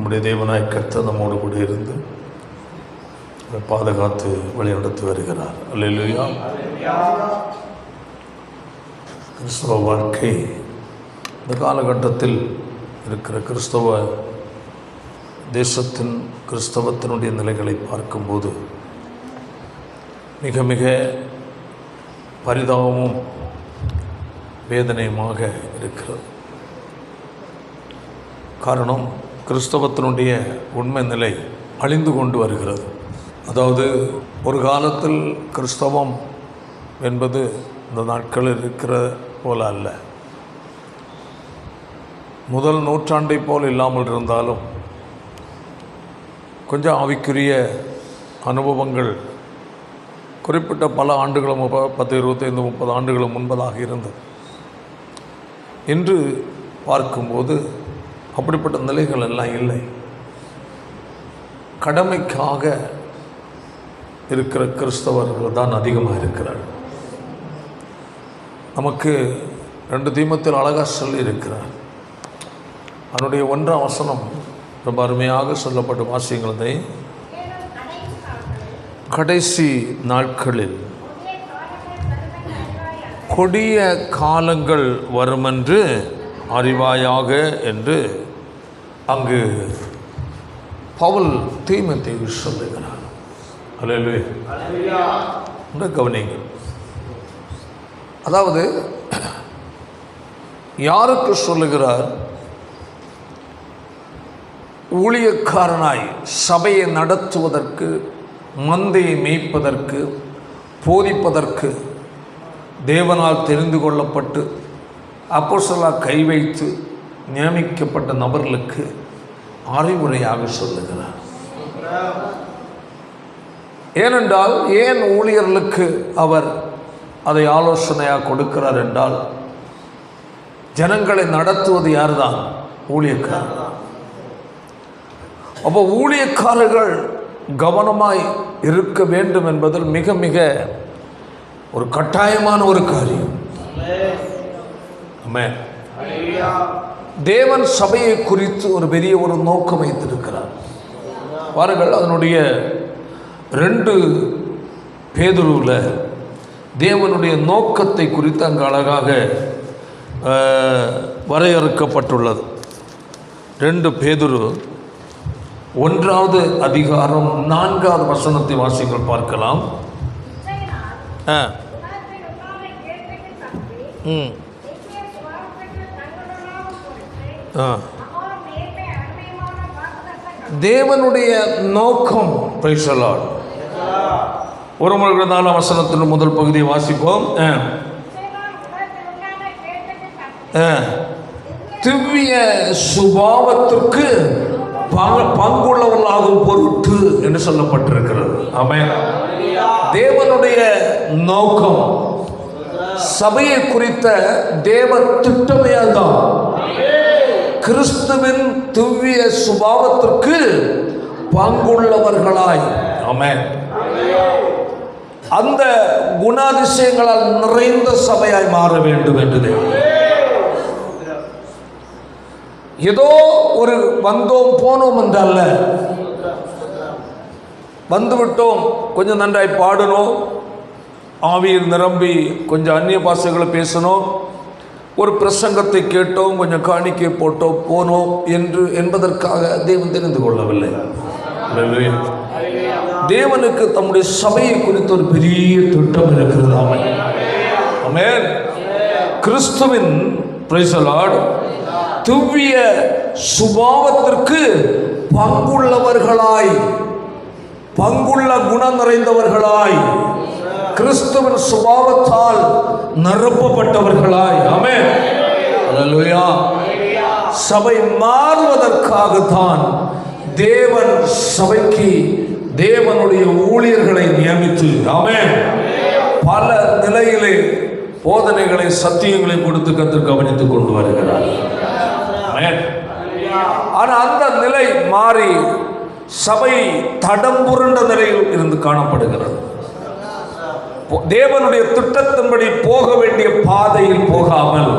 நம்முடைய தேவனாய் கர்த்தர் நம்மோடு கூட இருந்து பாதுகாத்து வழிநடத்தி வருகிறார். அல்லேலூயா. கிறிஸ்தவ வாழ்க்கை இந்த காலகட்டத்தில் இருக்கிற கிறிஸ்தவ தேசத்தின் கிறிஸ்தவத்தினுடைய நிலைகளை பார்க்கும்போது மிக மிக பரிதாபமும் வேதனையுமாக இருக்கிறது. காரணம், கிறிஸ்தவத்தினுடைய உண்மை நிலை அழிந்து கொண்டு வருகிறது. அதாவது ஒரு காலத்தில் கிறிஸ்தவம் என்பது இந்த நாட்களில் இருக்கிற போல அல்ல. முதல் நூற்றாண்டை போல் இல்லாமல் இருந்தாலும் கொஞ்சம் ஆவிக்குரிய அனுபவங்கள் குறிப்பிட்ட பல ஆண்டுகளும் 10, 25, 30 ஆண்டுகளும் முன்பதாக இருந்தது. இன்று பார்க்கும்போது அப்படிப்பட்ட நிலைகள் எல்லாம் இல்லை. கடமைக்காக இருக்கிற கிறிஸ்தவர்கள் தான் அதிகமாக இருக்கிறார்கள். நமக்கு 2 தீமோத்தேயுவில் அழகாக சொல்லி இருக்கிறார். அதனுடைய 1ஆம் வசனம் ரொம்ப அருமையாக சொல்லப்பட்ட வாசியங்களை, கடைசி நாட்களில் கொடிய காலங்கள் வருமென்று அறிவாயாக என்று அங்கு பவுல் தீமோத்தேயுவுக்கு சொல்லுகிறார். அல்லேலூயா. கவனிங்கள். அதாவது யாருக்கு சொல்லுகிறார்? ஊழியக்காரனாய் சபையை நடத்துவதற்கு, மந்தையை மேய்ப்பதற்கு, போதிப்பதற்கு தேவனால் தெரிந்து கொள்ளப்பட்டு அப்போஸ்தலராக கை வைத்து நியமிக்கப்பட்ட நபர்களுக்கு அறிவுரையாக சொல்லுகிறார். ஏனென்றால், ஏன் ஊழியர்களுக்கு அவர் அதை ஆலோசனையாக கொடுக்கிறார் என்றால், ஜனங்களை நடத்துவது யார் தான்? ஊழியக்காரர். அப்போ ஊழியக்காரர்கள் கவனமாய் இருக்க வேண்டும் என்பதில் மிக மிக ஒரு கட்டாயமான ஒரு காரியம். ஆமென். தேவன் சபையை குறித்து ஒரு பெரிய ஒரு நோக்கம் வைத்திருக்கிறார். பாருங்கள், அதனுடைய 2 பேதுருவில் தேவனுடைய நோக்கத்தை குறித்து அங்கு அழகாக வரையறுக்கப்பட்டுள்ளது. 2 பேதுரு 1வது அதிகாரம் 4வது வசனத்தை வாசிங்கள் பார்க்கலாம். தேவனுடைய நோக்கம். Price the Lord. 1 வசனத்தின் முதல் பகுதியை வாசிப்போம். திவ்ய சுபாவத்திற்கு பங்குள்ளவர்களாகும் பொருட்டு என்று சொல்லப்பட்டிருக்கிறது. ஆமென். தேவனுடைய நோக்கம் சபையை குறித்த தேவ திட்டமே தான் கிறிஸ்துவின் திவ்ய சுபாவத்திற்கு பங்குள்ளவர்களாய், ஆமென், அந்த குணாதிசயங்களால் நிறைந்த சபையாய் மாற வேண்டும் என்று தேவன். ஏதோ ஒரு வந்தோம் போனோம் என்றல்ல, வந்துவிட்டோம், கொஞ்சம் நன்றாய் பாடணும், ஆவியில் நிரம்பி கொஞ்சம் அந்நிய பாஷைகளை பேசணும், ஒரு பிரசங்கத்தை கேட்டோம், கொஞ்சம் காணிக்கை போட்டோம், போனோம் என்பதற்காக தேவன் தெரிந்து கொள்ளவில்லை. தேவனுக்கு தம்முடைய சபையை குறித்து ஒரு பெரிய திட்டம் இருக்கிறது. ஆமென். கிறிஸ்துவின் பிரைஸ் தி லார்ட் திவ்ய சுபாவத்திற்கு பங்குள்ளவர்களாய், பங்குள்ள குணம் நிறைந்தவர்களாய், கிறிஸ்துவின் சுபாவத்தால் நிரப்பப்பட்டவர்களாய், ஆமென், அல்லேலூயா, சபை மாறுவதற்காகத்தான் தேவன் சபைக்கு தேவனுடைய ஊழியர்களை நியமித்து, ஆமென், பல நிலையிலே போதனைகளை சத்தியங்களை கொடுத்து கர்த்தர் கவனித்துக் கொண்டு வருகிறார். ஆனால் அந்த நிலை மாறி சபை தடம் புரண்ட நிலையில் இருந்து காணப்படுகிறது. தேவனுடைய திட்டத்தின்படி போக வேண்டிய பாதையில் போகாமல்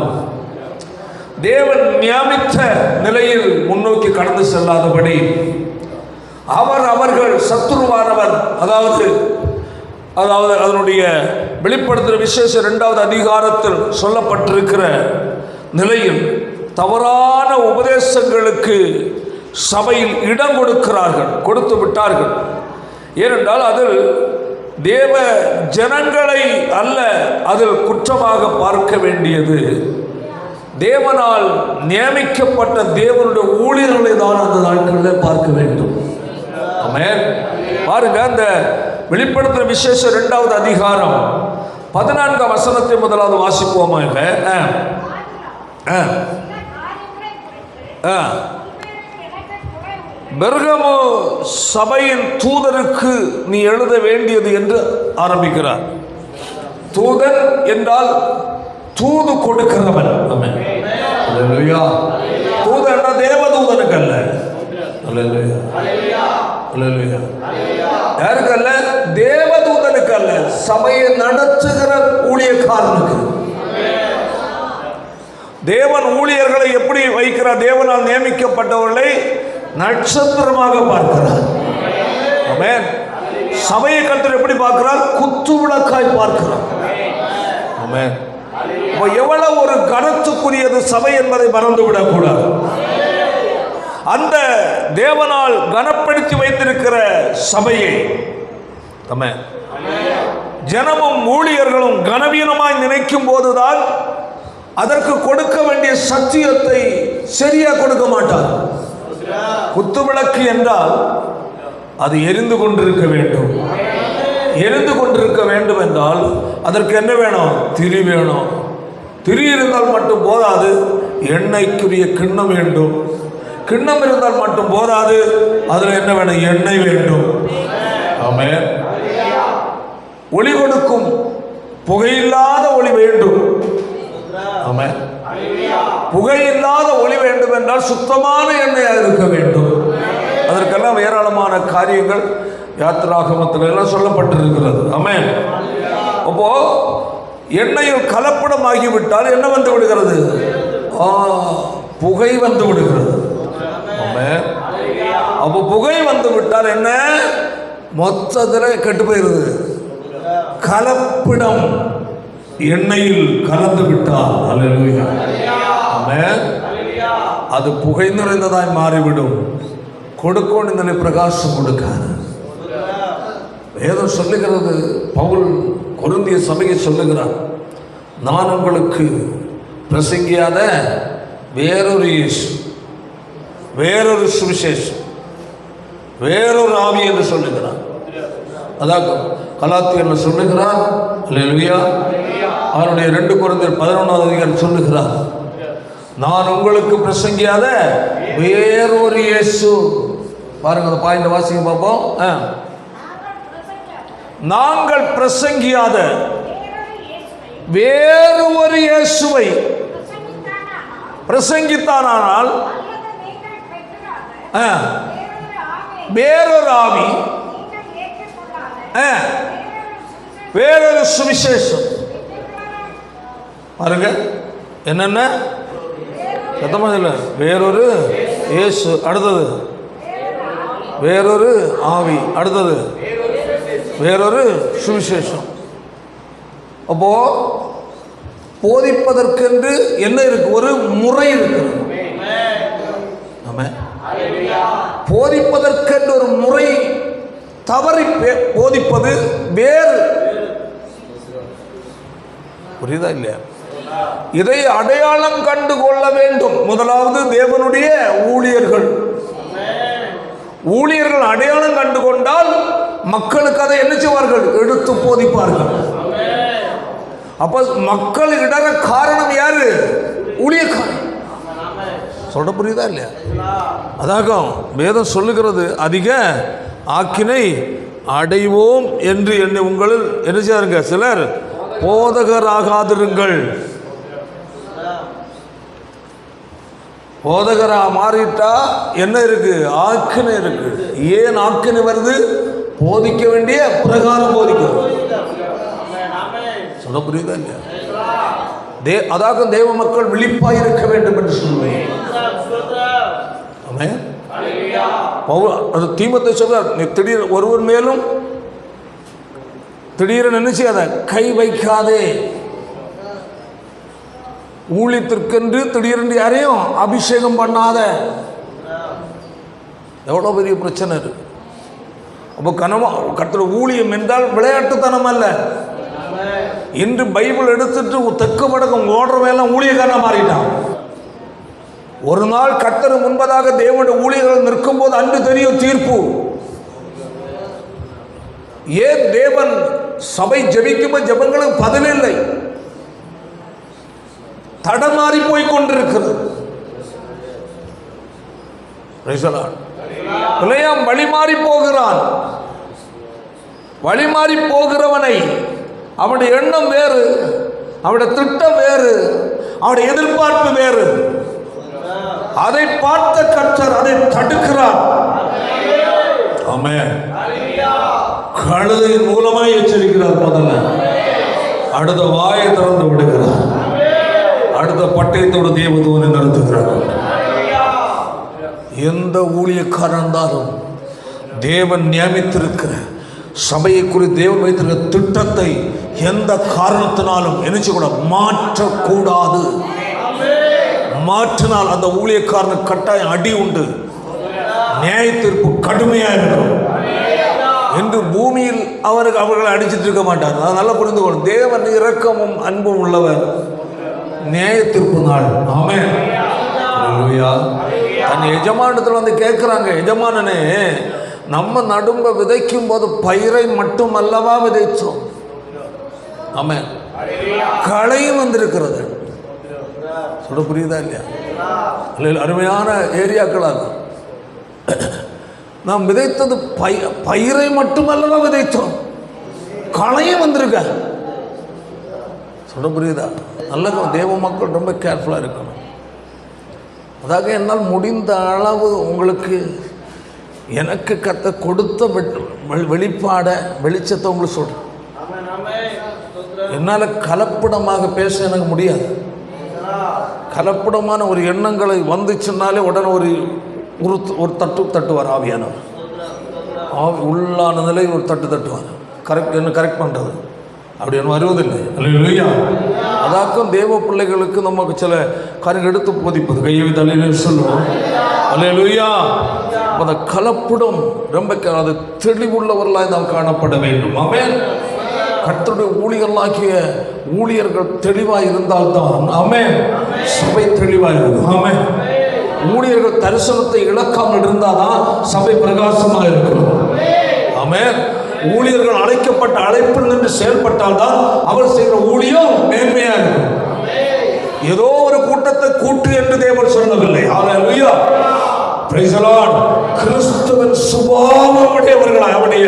தேவன் நியமித்த நிலையில் முன்னோக்கி கடந்து செல்லாதபடி அவர்கள் சத்துருவானவர், அதாவது அதனுடைய வெளிப்படுத்துகிற விசேஷ 2வது அதிகாரத்தில் சொல்லப்பட்டிருக்கிற நிலையில் தவறான உபதேசங்களுக்கு சபையில் இடம் கொடுத்து விட்டார்கள். ஏனென்றால் அதில் தேவ ஜனங்களை அல்ல அதில் குற்றமாக பார்க்க வேண்டியது, தேவனால் நியமிக்கப்பட்ட தேவனுடைய ஊழியர்களை தான் அந்த நாட்களில் பார்க்க வேண்டும். ஆமென். பாருங்க, அந்த வெளிப்படுத்துகிற விசேஷ 2வது அதிகாரம் 14ஆம் வசனத்தை முதலாவது வாசிப்போமாக. பெர்கமு சபையின் தூதருக்கு நீ எழுத வேண்டியது என்று ஆரம்பிக்கிறார். தூதன் என்றால் தூது கொடுக்கிறவன். தூதன் தேவதூதனுக்கு அல்ல, யாருக்கு அல்ல? தேவதூதனுக்கு அல்ல, சபையை நடத்துகிற ஊழியக்காரனுக்கு. தேவன் ஊழியர்களை எப்படி வைக்கிறார்? தேவனால் நியமிக்கப்பட்டவர்களை நட்சத்திரமாக பார்க்கிறார். ஆமென். சபையை கர்த்தர் எப்படி பார்க்கிறார்? குத்து விளக்காய் பார்க்கிறார். ஆமென். எவ்வளவு ஒரு கனத்துக்குரியது சபை என்பதை மறந்துவிடக் கூடாது. அந்த தேவனால் கனப்படுத்தி வைத்திருக்கிற சபையை ஜனமும் ஊழியர்களும் கனவீனமாய் நினைக்கும் போதுதான் அதற்கு கொடுக்க வேண்டிய சத்தியத்தை சரியா கொடுக்க மாட்டார். குத்துவிளக்கு என்றால் அது எரிந்து கொண்டிருக்க வேண்டும். எரிந்து கொண்டிருக்க வேண்டும் என்றால் அதற்கு என்ன வேணும்? திரி வேணும். திரி இருந்தால் மட்டும் போதாது, எண்ணெய்க்குரிய கிண்ணம் வேண்டும். கிண்ணம் இருந்தால் மட்டும் போதாது, அதில் என்ன வேணும்? எண்ணெய் வேண்டும். ஆமென். ஒளி கொடுக்கும் புகையில்லாத ஒளி வேண்டும். ஆமென். புகையில்லாத ஒளி வேண்டும் என்றால் சுத்தமான எண்ணெயாக இருக்க வேண்டும். அதற்கெல்லாம் ஏராளமான காரியங்கள் யாத்திராகமத்தில் எல்லாம் சொல்லப்பட்டிருக்கிறது. ஆமென். அப்போ எண்ணெயில் கலப்படம் ஆகிவிட்டால் என்ன வந்து விடுகிறது? புகை வந்து விடுகிறது. ஆமென். அப்போ புகை வந்து விட்டால் என்ன? மொத்தத்தில் கெட்டு போயிருது. கலப்பிடம் எண்ணெயில் கலந்து விட்டால் அல்லேலூயா, ஆமென், அது புகை நிறைந்ததாய் மாறிவிடும். கொடுக்கும் இந்த பிரகாசம் கொடுக்காது. வேதம் சொல்லுகிறது, பவுல் கொரிந்திய சபையை சொல்லுகிறார், நான் உங்களுக்கு பிரசங்கியாத வேறொரு இயேசு, வேறொரு சுவிசேஷம், வேறொரு ஆவி என்று சொல்லுகிறார். அதான் கலாத்தியர் சொல்லுகிறார். அல்லேலூயா. அவருடைய 2 கொரிந்தியர் 11ஆவது அதிகாரம் சொல்லுகிறார், நான் உங்களுக்கு பிரசங்கியாத வேறொரு இயேசு. பாருங்க, அந்த பாயிண்ட் வாசிங்க பார்ப்போம். நாங்கள் பிரசங்கியாத வேறு ஒரு இயேசுவை பிரசங்கித்தானால் வேறொரு ஆவி, வேறொரு சுவிசேஷம். பாருங்க என்னென்ன சத்தமாக இல்லை. வேறொரு இயேசு, அடுத்தது வேறொரு ஆவி, அடுத்தது வேறொரு சுவிசேஷம். அப்போ போதிப்பதற்கென்று என்ன இருக்கு? ஒரு முறை இருக்கு. ஆமென். போதிப்பதற்கென்று ஒரு முறை தவறி போதிப்பது வேறு. புரியுதா இல்லையா? இதை அடையாளம் கண்டு கொள்ள வேண்டும். முதலாவது தேவனுடைய ஊழியர்கள் அடையாளம் கண்டு கொண்டால் மக்களுக்கு அதை என்ன செய்வார்கள்? எடுத்து போதிப்பார்கள். அப்ப மக்கள் இடர காரணம் யாரு? ஊழியக்காரன். சொல்ல புரியுதா இல்லையா? அதாகும் வேதம் சொல்லுகிறது, அதிக ஆக்கினை அடைவோம் என்று என்னை உங்களில் என்ன செய்யாருங்க? சிலர் போதகராகாதிருங்கள். போதகரா மாறிட்டா என்ன இருக்கு? ஆக்கினை இருக்கு. ஏன் ஆக்கினை வருது? போதிக்க வேண்டிய பிரகாரம் போதிக்க. சொல்ல புரியுதா இல்லையா? அதாக தேவ மக்கள் விழிப்பாய் இருக்க வேண்டும் என்று சொல்லுவேன். அது தீமோத்தேயு சொல்றார், நீ திடீர் ஒருவர் மேலும் திடீரென நினைச்சாத கை வைக்காதே. ஊழியத்திற்கென்று திடீரென்று யாரையும் அபிஷேகம் பண்ணாத. எவ்வளோ பெரிய பிரச்சனை இருக்கு. அப்போ கர்த்தருடைய ஊழியம் என்றால் விளையாட்டுத்தனம் அல்ல. இன்று பைபிள் எடுத்துட்டு தெற்கு வடக்கம் ஓடுறவெல்லாம் ஊழியக்காரனா மாறிட்டான். ஒரு நாள் கர்த்தர் முன்பதாக தேவனுடைய ஊழியர்கள் நிற்கும் போது அன்று தெரியும் தீர்ப்பு. ஏன் தேவன் சபை ஜெபிக்கும் ஜெபங்களுக்கு பதில் இல்லை, தடமாறி போய் கொண்டிருக்கிறது. பிள்ளையாம் வழிமாறி போகிறான். வழிமாறி போகிறவனை அவனுடைய எண்ணம் வேறு, அவனுடைய திட்டம் வேறு, அவனுடைய எதிர்பார்ப்பு வேறு. அதை பார்த்த கர்த்தர் அதை தடுக்கிறார். ஆமென். கழுதையின் மூலமாய் எச்சரிக்கிறார். முதல்ல அடுத்த வாயை திறந்து விடுகிறார். அடுத்த பட்டயத்தோடு தேவதூதனை நிறுத்துகிறார். எந்த ஊழியக்காரன் இருந்தாலும் தேவன் நியமித்திருக்கிற சபையை குறித்து தேவன் வைத்திருக்கிற திட்டத்தை எந்த காரணத்தினாலும் நினைச்சு கூட மாற்றக்கூடாது. மாற்றினால் அந்த ஊழியக்காரனுக்கு கட்டாயம் அடி உண்டு, நியாய தீர்ப்பு கடுமையாக இருக்கும் என்று பூமியில் அவர்களை அடிச்சிட்டு இருக்க மாட்டார். அதை நல்லா புரிந்து கொள்ளும். தேவன் இரக்கமும் அன்பும் உள்ளவர். நியாய தீர்ப்பு நாள். ஆமென். அல்லேலூயா. தன் எஜமானத்தில் வந்து கேட்குறாங்க, எஜமானனே நம்ம நடும்ப விதைக்கும் போது பயிரை மட்டும் அல்லவா விதைச்சோம். ஆமென். களையும் வந்திருக்கிறது. சொல்ல புரியுதா இல்லையா? அருமையான ஏரியாக்களாக நாம் விதைத்தது பயிரை மட்டுமல்லவா விதைத்தோம், களையும் வந்திருக்க. சொல்ல புரியுதா? நல்ல தேவ மக்கள் ரொம்ப கேர்ஃபுல்லாக இருக்கணும். அதாக என்னால் முடிந்த அளவு உங்களுக்கு எனக்கு கொடுத்த வெளிப்பாட வெளிச்சத்தை உங்களுக்கு சொல்கிறேன். என்னால் கலப்படமாக பேச எனக்கு முடியாது. கலப்படமான ஒரு எண்ணங்களை வந்துச்சுன்னாலே உடனே ஒரு தட்டுவார் ஆவியானவர். உள்ளான நிலை ஒரு தட்டுவார். கரெக்ட் பண்ணுறது அப்படி ஒன்றும் வருவதில்லை. அல்லேலூயா. அதாக்கும் தேவ பிள்ளைகளுக்கு நமக்கு சில காரியங்கள் எடுத்து போதிப்பது கையை தலையில சொல்லுவோம். அல்லேலூயா. அந்த கலப்படம் ரொம்ப அது தெளிவுள்ளவர்களாய் நாம் காணப்பட வேண்டும். ஆமென். கர்த்தருடைய ஊழியர்களாகிய ஊழியர்கள் தெளிவாக இருந்தால்தான் ஆமென் சபை தெளிவாக இருக்கும். ஆமென். ஊழியர்கள் தரிசனத்தை இழக்காமல் இருந்தால்தான் சபை பிரகாசமாக இருக்கும். ஆமென். ஊழியர்கள் அழைக்கப்பட்ட அழைப்பில் நின்று செயல்பட்டால்தான் அவர் செய்கிற ஊழியம் மேன்மையா இருக்கும். ஏதோ ஒரு கூட்டத்தை கூட்டு என்று தேவன் சொல்லவில்லை. ஹல்லேலூயா. Praise the lord. கிறிஸ்துவின் சுபாவமுடையவர்களாய் அவருடைய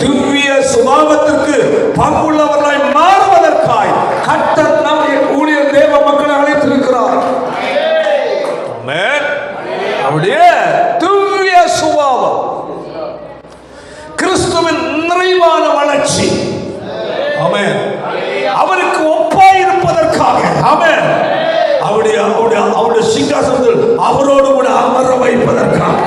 திவ்ய சுபாவத்திற்கு பங்குள்ளவர்களாய் மாறுவதற்காய் கர்த்தர் நம்மை ஊழியர் தேவ மக்களை அழைத்திருக்கிறார். ஆமென். அவருடைய திவ்ய சுபாவம், கிறிஸ்துவின் நிறைவான வளர்ச்சி. ஆமென். அவருக்கு ஒப்பாய் இருப்பதற்காக ஆமென் அவருடைய சிங்காசனத்தில் அவரோடு கூட அமர வைப்பதற்காக.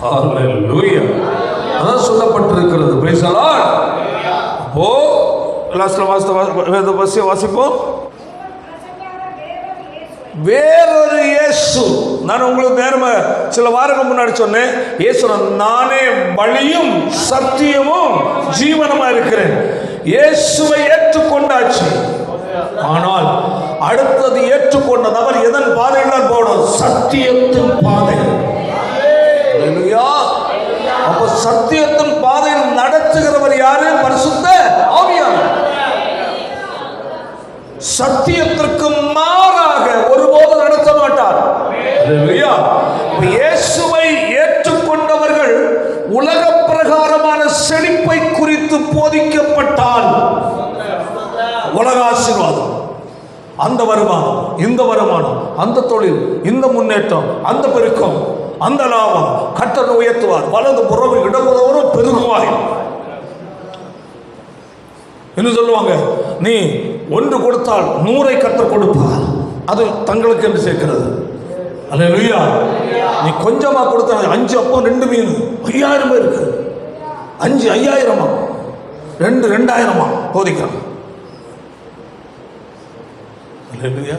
ஹல்லேலூயா. அதான் சொல்லப்பட்டிருக்கிறது. Price the Lord. அப்போ லாஸ்ட்ல வாசிப்போம். வேறொரு இயேசு. நான் உங்களுக்கு நேரமா சில வாரங்கள் முன்னாடி சொன்னேன், இயேசு நானே வழியும் சத்தியமும் ஜீவனமா இருக்கிறேன். இயேசுவை ஏற்றுக்கொண்டாச்சு. ஆனால் அடுத்தது ஏற்றுக்கொண்ட நபர் எதன் பாதையில் போகணும்? சத்தியத்தின் பாதை. அப்ப சத்தியத்தின் பாதையில் நடத்துகிறவர் யாரு? பரிசுத்த ஆவியானவர். சத்தியத்திற்கு மாறாக ஒருபோது நடத்த மாட்டார். இயேசுவை ஏற்றுக்கொண்டவர்கள் உலக பிரகாரமான செழிப்பை குறித்து போதிக்கப்பட்டால் உலக ஆசீர்வாதம், அந்த வருமானம், இந்த வருமானம், அந்த தொழில், இந்த முன்னேற்றம், அந்த பெருக்கம், அந்த லாபம், கர்த்தர் உயர்த்துவார், வலது புறவு இடமுதவரும் பெருகுவாய். என்ன சொல்லுவாங்க, நீ 1 கொடுத்தால் 100 கர்த்தர் கொடுப்பார், அது தங்களுக்கு என்று சேர்க்கிறது. அல்லேலூயா. நீ கொஞ்சமா கொடுத்தா 5 அப்பம் 2 மீன் 5000 பேருக்கு 5 5000 2 2000 போதிக்கிறான். அல்லேலூயா.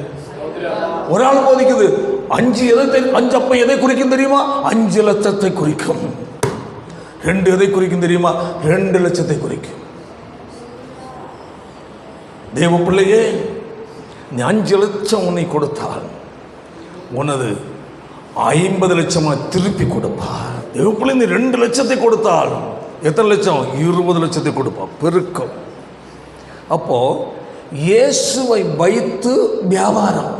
ஒரு ஆள் போதிக்குது 5 அப்பம் எதை குறிக்கும் தெரியுமா? 5 லட்சத்தை குறிக்கும். 2 எதை குறிக்கும் தெரியுமா? 2 லட்சத்தை குறிக்கும். தேவ பிள்ளையே, நீ 5 லட்சம் உன்னை கொடுத்தால் உனது 50 லட்சம் திருப்பி கொடுப்பார். தேவ பிள்ளை, நீ 2 லட்சத்தை கொடுத்தால் எத்தனை லட்சம்? 20 லட்சத்தை கொடுப்பார், பெருக்கம். அப்போ இயேசுவை வைத்து வியாபாரம்.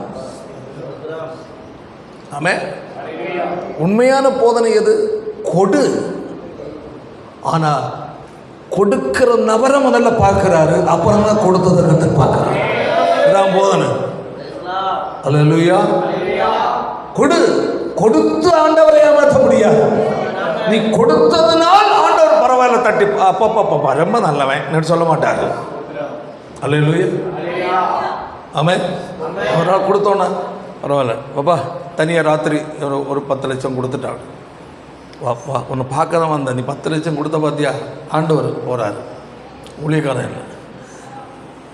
ஆமே. உண்மையான போதனை எது? கொடு. ஆனா கொடுக்கிற நபரை முதல்ல பார்க்கிறாரு, அப்புறம் தான் கொடுத்ததை கர்த்தர் பார்க்கிறாரு. இதான் போதனை. அல்லேலூயா. கொடு. கொடுத்து ஆண்டவரை ஏமாற்ற முடியாது. நீ கொடுத்ததுனால் ஆண்டவர் பரவாயில்ல தட்டி அப்பப்பா ரொம்ப நல்லவன் சொல்ல மாட்டாரு. அல்லேலூயா. ஆமென். ஒரு நாள் கொடுத்தோன்னா பரவாயில்ல பாப்பா, தனியாக ராத்திரி ஒரு 10 லட்சம் கொடுத்துட்டாங்க. வா உன்னை பார்க்க தான் வந்தேன், நீ 10 லட்சம் கொடுத்த பார்த்தியா? ஆண்டவர் போகிறாரு, ஊழியக்காரன் இல்லை.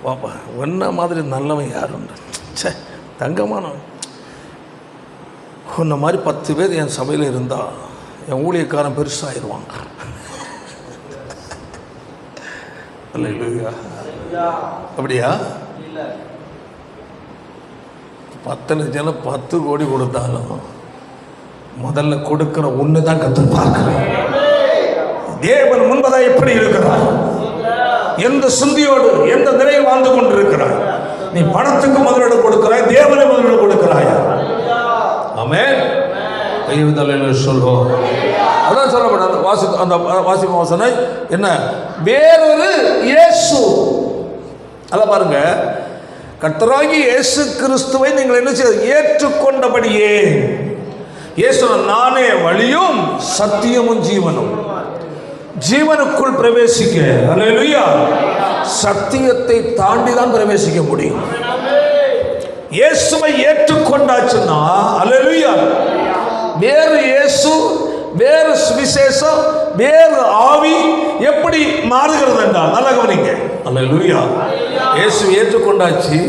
வாப்பா, ஒன்ன மாதிரி நல்லவன் யாருன்ற சே தங்கமானவன். உன்ன மாதிரி 10 பேர் என் சபையில் இருந்தால் என் ஊழியக்காரன் பெருசாகிடுவாங்க. அல்லேலூயா. அப்படியா? 10 லட்சம் 10 கோடி கொடுத்தாலும் முதல்ல கொடுக்கிற ஒன்று தான் கர்த்தர் பார்க்கிறேன். தேவன் முன்பதாக எப்படி இருக்கிறார், எந்த சிந்தியோடு எந்த நிலையில் வாழ்ந்து கொண்டிருக்கிறார். நீ பணத்துக்கு முதலிடம் கொடுக்கிறாய், தேவனை முதலிடம் கொடுக்கிறாய். ஆமென். சொல்வோம். அதான் சொல்லப்படாது அந்த வாசிப்பு வாசனை என்ன? வேறொரு இயேசு. அல்ல பாருங்க, கர்த்தராகிய இயேசு கிறிஸ்துவை நீங்கள் என்ன செய்ய ஏற்றுக்கொண்டபடியே. இயேசு நானே வழியும் சத்தியமும் ஜீவனும். ஜீவனுக்குள் பிரவேசிக்க, அல்லேலூயா, சத்தியத்தை தாண்டி தான் பிரவேசிக்க முடியும். இயேசுவை ஏற்றுக்கொண்டாச்சுன்னா, அல்லேலூயா, வேறு இயேசு, வேறு சுவிசேஷம், வேறு ஆவி எப்படி மாறுகிறது என்றால் நல்லா கவனிங்க. அல்லேலூயா. இயேசுவை ஏற்றுக்கொண்டாச்சு.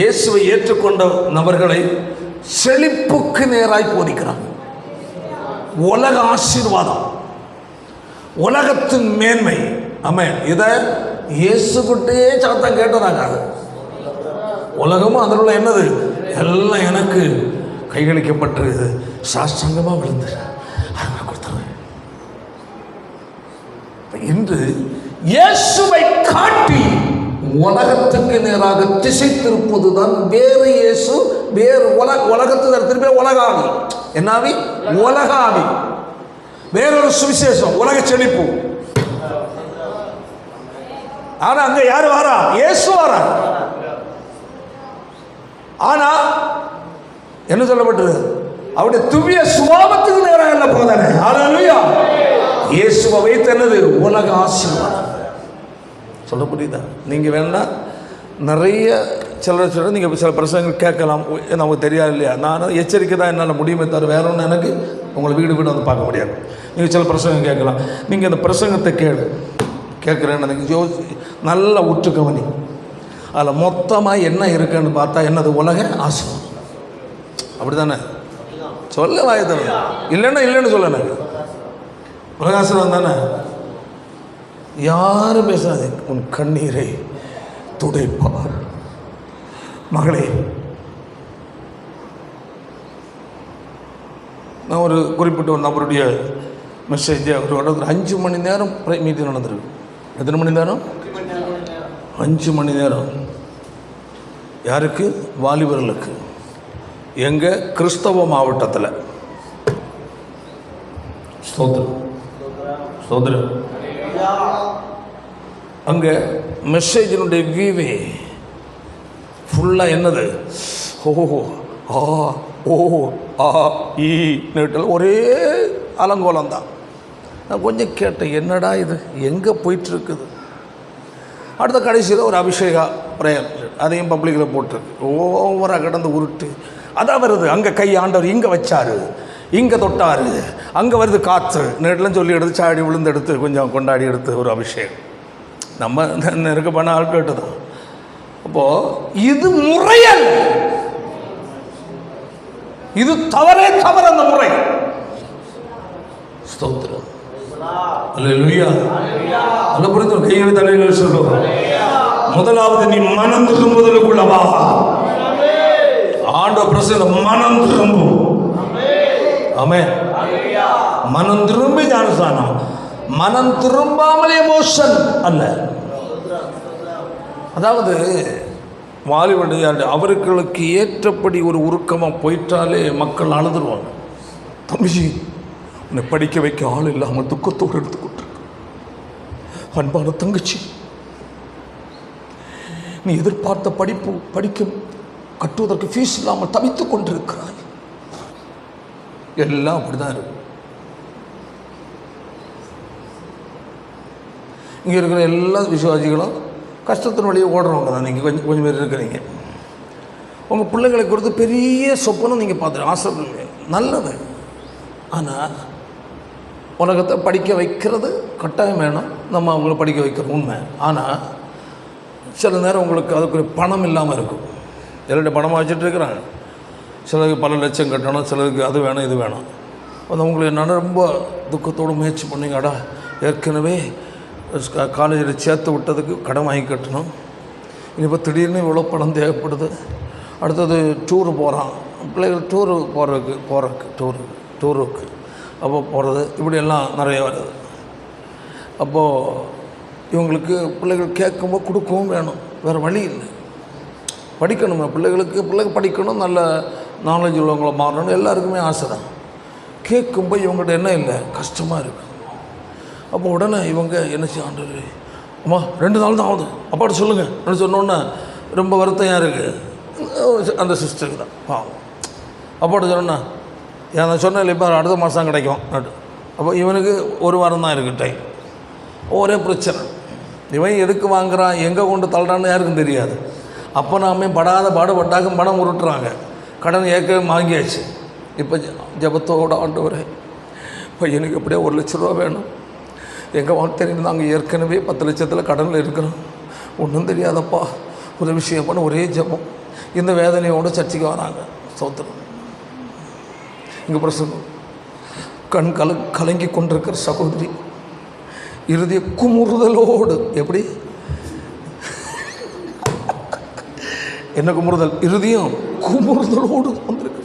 இயேசுவை ஏற்றுக்கொண்ட நபர்களை செழிப்புக்கு நேராய் போதிக்கிறாங்க. உலக ஆசீர்வாதம், உலகத்தின் மேன்மை. ஆமென். இதை இயேசுகிட்டே சாத்தான் கேட்டதாங்க. உலகமும் அதில் உள்ள என்னது எல்லாம் எனக்கு கைகளிக்கப்பட்டிருக்குது, சாஷ்டாங்கமாக விழுந்து கொடுத்துருவேன். இன்று இயேசுவை காட்டி உலகத்துக்கு நேராக திசை திருப்பதுதான் வேறு இயேசு, வேறு உலகத்துக்கு திருப்பி உலகாவி. என்னாவி? உலகாவி. வேறொரு சுவிசேஷம், உலக செழிப்பு. ஆனா அங்க யாரு வாரா? இயேசு வாரா. ஆனா என்ன சொல்லப்பட்டது? அவருடைய துவிய சுபாவத்துக்கு நேராக என்ன போதானே. அல்லேலூயா. இயேசுவை வைத்து என்னது? உலக ஆசீர்வாதம். சொல்ல புரியுதா? நீங்கள் வேணா நிறைய சிலர் சொல்ல நீங்கள் சில பிரசங்கள் கேட்கலாம், நமக்கு தெரியாது இல்லையா. நான் எச்சரிக்கை தான் என்னால் முடியுமே தவிர வேற ஒன்று எனக்கு உங்களை வீடு வந்து பார்க்க முடியாது. நீங்கள் சில பிரசங்கம் கேட்கலாம். நீங்கள் அந்த பிரசங்கத்தை கேட்குறேன்னு எனக்கு நல்லா உற்று கவனி. அதில் மொத்தமாக என்ன இருக்குன்னு பார்த்தா என்னது? உலக ஆசீர்வாதம். அப்படி தானே? சொல்ல வாயத்தன இல்லைன்னு சொல்ல. எனக்கு உலக ஆசீர்வாதம் தானே. யாரும் பேசாது. உன் கண்ணீரை துடைப்பார். மகளே, நான் ஒரு குறிப்பிட்ட ஒரு நபருடைய மெசேஜை அவரோட ஒரு 5 மணி நேரம் மீட்டிங் நடந்திருக்கு. எத்தனை மணி நேரம்? 5 மணி நேரம். யாருக்கு? வாலிபர்களுக்கு. எங்கள் கிறிஸ்தவ மாவட்டத்தில். ஸ்தோத்திரம் ஸ்தோத்திரம். அங்கே மெசேஜினுடைய வியூவே ஃபுல்லாக என்னது? ஓஹோ ஆ ஓ ஆ ஈ நீட்டல் ஒரே அலங்கோலம் தான். நான் கொஞ்சம் கேட்டேன், என்னடா இது எங்கே போயிட்டுருக்குது? அடுத்த கடைசியில் ஒரு அபிஷேகா பிரேயர், அதையும் பப்ளிக்கில் போட்டிருக்கு. ஓவராக கிடந்து உருட்டு அதான் வருது. அங்கே கை ஆண்டவர் இங்கே வச்சார், இங்கே தொட்டார், அங்கே வருது காற்று நேரில் சொல்லி எடுத்து சாடி விழுந்து எடுத்து கொஞ்சம் கொண்டாடி எடுத்து ஒரு அபிஷேகம். நம்ம நெருக்க பண்ண ஆட்கட்டு தான். அப்போது இது முறையல், இது தவறே தவறு. அந்த முறை ஸ்தோத்திரம். அல்லேலூயா. அல்ல புரிந்து கையை தலையில் சொல்லுவோம். முதலாவது நீ மனம் திரும்புதலுக்குள்ளவா. ஆண்டவர் பிரசன்னம் மனம் திரும்பும். ஆமென். மனம் திரும்பி ஞானஸ்நானம். மனம் திரும்பாமல் எமோஷன் அல்ல. அதாவது வாலிபடியார் அவர்களுக்கு ஏற்றபடி ஒரு உருக்கமாக போயிட்டாலே மக்கள் அழுதுருவாங்க. தம்பிஜி உன்னை படிக்க வைக்க ஆள் இல்லாமல் துக்கத்தோடு எடுத்துக்கொண்டு அன்பான தங்கச்சி, நீ எதிர்பார்த்த படிப்பு கட்டுவதற்கு ஃபீஸ் இல்லாமல் தவித்துக் கொண்டிருக்கிறாய். எல்லாம் அப்படிதான் இருக்கு. இங்கே இருக்கிற எல்லா விசுவாசிகளும் கஷ்டத்தின் வழியே ஓடுறவங்க தான். நீங்கள் கொஞ்சம் பேர் இருக்கிறீங்க. உங்கள் பிள்ளைகளை கொடுத்து பெரிய சொப்பனம் நீங்கள் பார்த்துட்டு ஆசைப்படுங்க, நல்லது. ஆனால் உலகத்தை படிக்க வைக்கிறது கட்டாயம் வேணும், நம்ம அவங்கள படிக்க வைக்கிறோம் உண்மை. ஆனால் சில நேரம் உங்களுக்கு அதுக்கு பணம் இல்லாமல் இருக்கும். எல்லாருடைய பணமாக வச்சுட்டு இருக்கிறாங்க. சிலருக்கு பல லட்சம் கட்டணும், சிலருக்கு அது வேணும் இது வேணும். அது உங்களுக்கு என்னென்னா ரொம்ப துக்கத்தோடு முயற்சி பண்ணிங்கடா, ஏற்கனவே காலேஜில் சேர்த்து விட்டதுக்கு கடன் வாங்கி கட்டணும், இப்போ திடீர்னு இவ்வளோ பணம் தேவைப்படுது. அடுத்தது டூரு போகிறான், பிள்ளைகள் டூருக்கு அப்போ போகிறது, இப்படியெல்லாம் நிறைய வருது. அப்போது இவங்களுக்கு பிள்ளைகள் கேட்கும்போது கொடுக்கவும் வேணும், வேறு வழி இல்லை. படிக்கணும் பிள்ளைகள் படிக்கணும், நல்ல நாலேஜ் உள்ளவங்களை மாறணும், எல்லாருக்குமே ஆசை தான். கேட்கும்போது இவங்கள்ட்ட என்ன இல்லை, கஷ்டமாக இருக்குது. அப்போ உடனே இவங்க என்ன செய்ய, ஆண்டவரே அம்மா 2 நாள் தான் ஆகுது அப்பாட்ட சொல்லுங்கள் அப்படின்னு சொன்னோன்னே ரொம்ப வருத்தம் யாருக்கு, அந்த சிஸ்டருக்கு தான் பாவம். அப்பாட்ட சொன்னோன்னா நான் சொன்னேன் இப்போ அடுத்த மாதம் கிடைக்கும். அப்போ இவனுக்கு 1 வாரம் தான் இருக்குது டைம். ஒரே பிரச்சனை, இவன் எதுக்கு வாங்குறான், எங்கே கொண்டு தள்ளுறான்னு யாருக்கும் தெரியாது. அப்போ நாமே படாத பாடுபட்டாக பணம் உருட்டுறாங்க, கடன் ஏற்கனவே வாங்கியாச்சு. இப்போ ஜபத்தோட ஆண்டவரே பையனுக்கு எப்படியோ 1 லட்ச ரூபா வேணும், எங்கள் வாழ்க்கையில் நாங்கள் ஏற்கனவே 10 லட்சத்தில் கடனில் இருக்கிறோம், ஒன்றும் தெரியாதப்பா ஒரு விஷயம் பண்ண ஒரே ஜபம். இந்த வேதனையோடு சர்ச்சைக்கு வராங்க. சோத்திரம். இங்கே பிரசங்கம் கண் கலங்கி கொண்டிருக்கிற சகோதரி இறுதிய குமுறுதலோடு, எப்படி என்ன குமுறுதல், இறுதியும் குமுறுதலோடு வந்திருக்கு.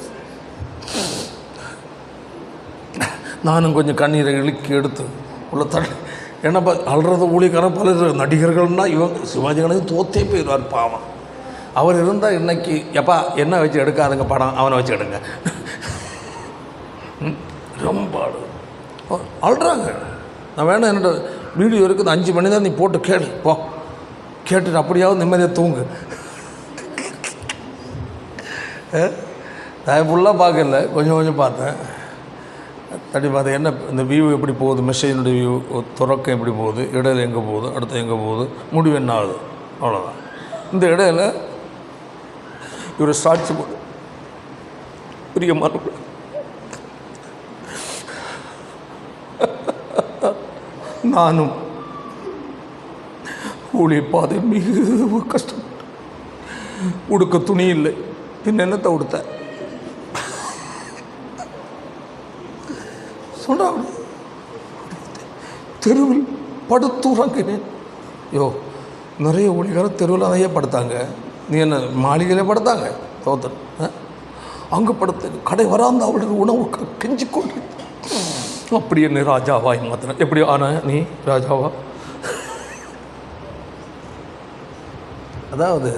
நானும் கொஞ்சம் கண்ணீரை இழுக்கி எடுத்து உள்ள என்னப்பா அல்றது ஊழியக்காரன் பலர் நடிகர்கள்னால் இவங்க சிவாஜி கணேசன் தோத்தே போயிடுவார் பாவம். அவர் இருந்தால் இன்னைக்கு எப்பா என்ன வச்சு எடுக்காதுங்க படம், அவனை வச்சு எடுங்க. ரொம்ப அழுறாங்க. நான் வேணா என்னோட வீடியோ இருக்குது 5 மணி தான், நீ போட்டு கேளு போ, கேட்டுட்டு அப்படியாவது நிம்மதியாக தூங்கு. நான் ஃபுல்லாக பார்க்கல, கொஞ்சம் பார்த்தேன். தட்டி பார்த்தேன் என்ன இந்த வியூ எப்படி போகுது, மெசேஜினுடைய வியூ துறக்கம் எப்படி போகுது, இடையில எங்கே போகுது, அடுத்து எங்கே போகுது, முடிவு என்ன ஆகுது, அவ்வளோதான். இந்த இடையில இவர் சாட்சி போடு பிரியமான நானும் ஊழிய பாதை மிக கஷ்டப்பட்டு உடுக்க துணி இல்லை, என்னென்னத்தை உடுத்த சொல்கிறாங்க. தெருவில் படுத்துறாங்கினேன். நிறைய ஊழியக்காரர் தெருவில் அதையே படுத்தாங்க. நீ என்ன மாளிகையிலே படுத்தாங்க, தோத்தன் அங்கே படுத்து கடை வராந்த அவளுக்கு உணவு கெஞ்சி கொண்டு அப்படி என்ன ராஜாவா மாத்தின எப்படி ஆன நீ ராஜாவா. அதாவது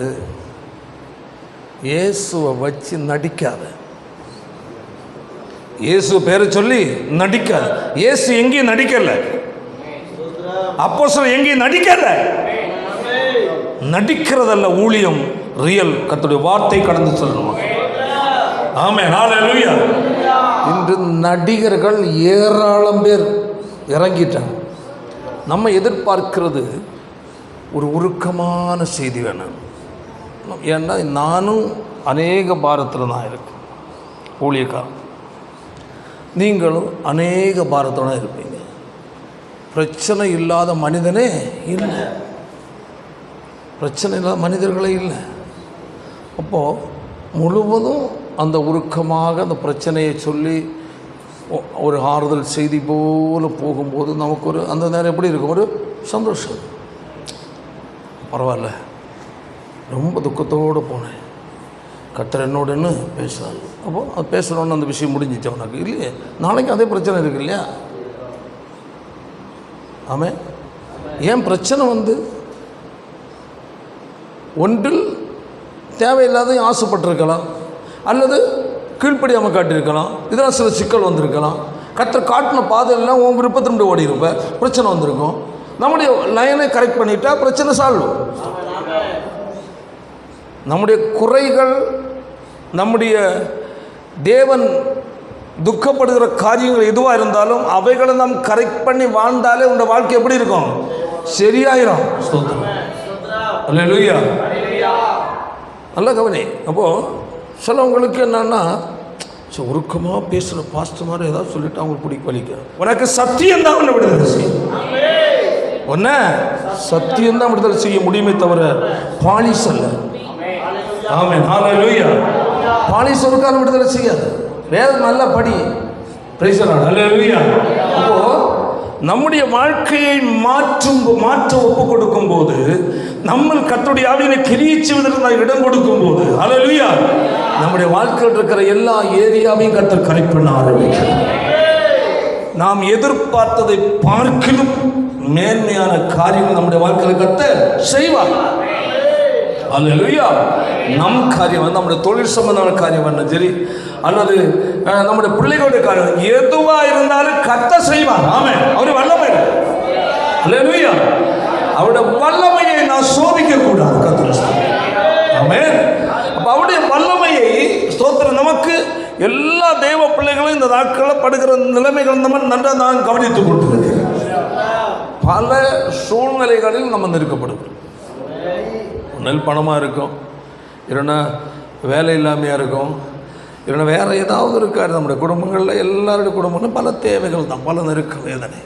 இயேசுவை வச்சு நடிக்காத, இயேசு பேரை சொல்லி நடிக்காத. இயேசு எங்கேயும் நடிக்கல, அப்போஸ்தலர் எங்கேயும் நடிக்கல. நடிக்கிறதல்ல ஊழியம், ரியல் கர்த்தருடைய வார்த்தை கடந்து சொல்லணும். ஆமென், ஹல்லேலூயா. இன்று நடிகர்கள் ஏராளம் பேர் இறங்கிட்டாங்க. நம்ம எதிர்பார்க்கிறது ஒரு உருக்கமான செய்தி வேணும். ஏன்னா நானும் அநேக பாரத்தில் தான் இருக்கேன் ஊழியக்காரன், நீங்களும் அநேக பாரத்தோடு இருப்பீங்க. பிரச்சனை இல்லாத மனிதனே இல்லை, பிரச்சனை இல்லாத மனிதர்களே இல்லை. அப்போது முழுவதும் அந்த உருக்கமாக அந்த பிரச்சனையை சொல்லி ஒரு ஆறுதல் செய்தி போல் போகும்போது நமக்கு ஒரு அந்த நேரம் எப்படி இருக்கும், ஒரு சந்தோஷம். பரவாயில்ல, ரொம்ப துக்கத்தோடு போனேன், கர்த்தர் என்னோடன்னு பேசுகிறாங்க. அப்போது அது பேசுகிறோன்னு அந்த விஷயம் முடிஞ்சிச்சு அவனுக்கு. இல்லையே, நாளைக்கு அதே பிரச்சனை இருக்குது இல்லையா? ஆமே. ஏன் பிரச்சனை ஒன்றில் தேவையில்லாத ஆசைப்பட்டிருக்கலாம், அல்லது கீழ்ப்படியாமல் காட்டியிருக்கலாம், இதெல்லாம் சில சிக்கல் வந்திருக்கலாம். கர்த்தர் காட்டின பாதையெல்லாம் உன் விருப்பத்தினுடைய ஓடி இருப்பேன், பிரச்சனை வந்திருக்கும். நம்முடைய லைனை கரெக்ட் பண்ணிட்டா பிரச்சனை சால்வ். நம்முடைய குறைகள், நம்முடைய தேவன் துக்கப்படுகிற காரியங்கள் எதுவாக இருந்தாலும் அவைகளை நாம் கரெக்ட் பண்ணி வாழ்ந்தாலே உங்கள் வாழ்க்கை எப்படி இருக்கும், சரியாயிரும். அல்லேலூயா. நல்ல கவனி. அப்போது சிலவங்களுக்கு என்னன்னா, உருக்கமாக பேசுகிற பாஸ்டர் மாதிரி ஏதாவது சொல்லிட்டு அவங்களுக்கு பிடிக்க வலிக்க. உனக்கு சத்தியம் தான் ஒன்று விடுதலை செய்யும், ஒன்ன சத்தியம் தான் விடுதலை செய்ய முடியுமே தவிர பாலிஸ் அல்ல. ஆமென், ஹல்லேலூயா. பாலிஸ் ஒரு காலம் விடுதலை செய்யாது. வேதம் நல்லா படி, பிரைஸ் தி லார்ட், ஹல்லேலூயா. அப்போ நம்முடைய வாழ்க்கையை மாற்ற ஒப்பு கொடுக்கும் போது, நம்ம கர்த்தருடைய ஆவியினை கிரியை செய்வதற்கு இடம் கொடுக்கும் போது, ஹல்லேலூயா, நம்முடைய வாழ்க்கையில் இருக்கிற எல்லா ஏரியாவையும் கர்த்தர் கரெக்ட் பண்ண ஆரம்பிக்கிறார். நாம் எதிர்பார்த்ததை பார்க்கிலும் மேன்மையான காரியங்கள் நம்முடைய வாழ்க்கையில் கர்த்தர் செய்வார். அல்லேலூயா. நம் காரியம் நம்முடைய தொழில் சம்பந்தமான காரியம் சரி, அல்லது நம்முடைய பிள்ளைகளுடைய காரியம் எதுவாக இருந்தாலும் கர்த்தர் செய்வார். ஆமென். அவருடைய வல்லமை. அல்லேலூயா. அவருடைய வல்லமையை நான் சோதிக்க கூடாது. கர்த்தர். ஆமென். அப்ப அவருடைய வல்லமையை ஸ்தோத்திரம். நமக்கு எல்லா தெய்வ பிள்ளைகளும் இந்த நாட்களில் படுகிற நிலைமைகள் நம்ம நன்றாக நான் கவனித்துக் கொண்டிருக்கிறேன். பல சூழ்நிலைகளில் நம்ம நெருக்கப்படுகிறோம். ஒன்றில் பணமாக இருக்கும், இல்லைன்னா வேலை இல்லாமையாக இருக்கும், இல்லைன்னா வேறு ஏதாவது இருக்காது. நம்முடைய குடும்பங்களில் எல்லாருடைய குடும்பங்களும் பல தேவைகள் தான், பல நெருக்க வேதனை.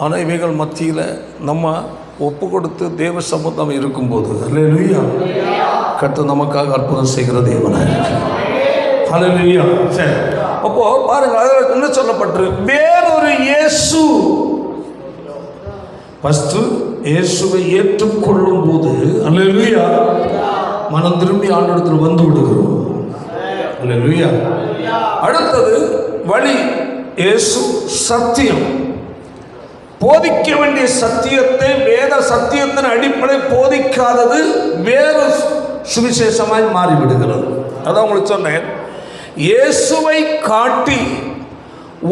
ஆனால் இவைகள் மத்தியில் நம்ம ஒப்பு கொடுத்து தேவ சமூகம் இருக்கும்போது, அல்லேலூயா, கர்த்தர் நமக்காக அற்புதம் செய்கிற தேவனாக. அல்லேலூயா. சரி, அப்போது பாருங்கள், அதில் என்ன சொல்லப்பட்டு வேறொரு இயேசு. ஃபஸ்ட்டு இயேசுவை ஏற்றுக்கொள்ளும் போது, அல்லேலூயா, மனம் திரும்பி ஆண்டவரிடத்தில் வந்து விடுகிறோம். அல்லேலூயா. அடுத்தது வழி, இயேசு சத்தியம். போதிக்க வேண்டிய சத்தியத்தை, வேத சத்தியத்தின் அடிப்படை போதிக்காதது வேறு சுவிசேஷமாய் மாறிவிடுகிறது. அதான் உங்களுக்கு சொன்னேன், இயேசுவை காட்டி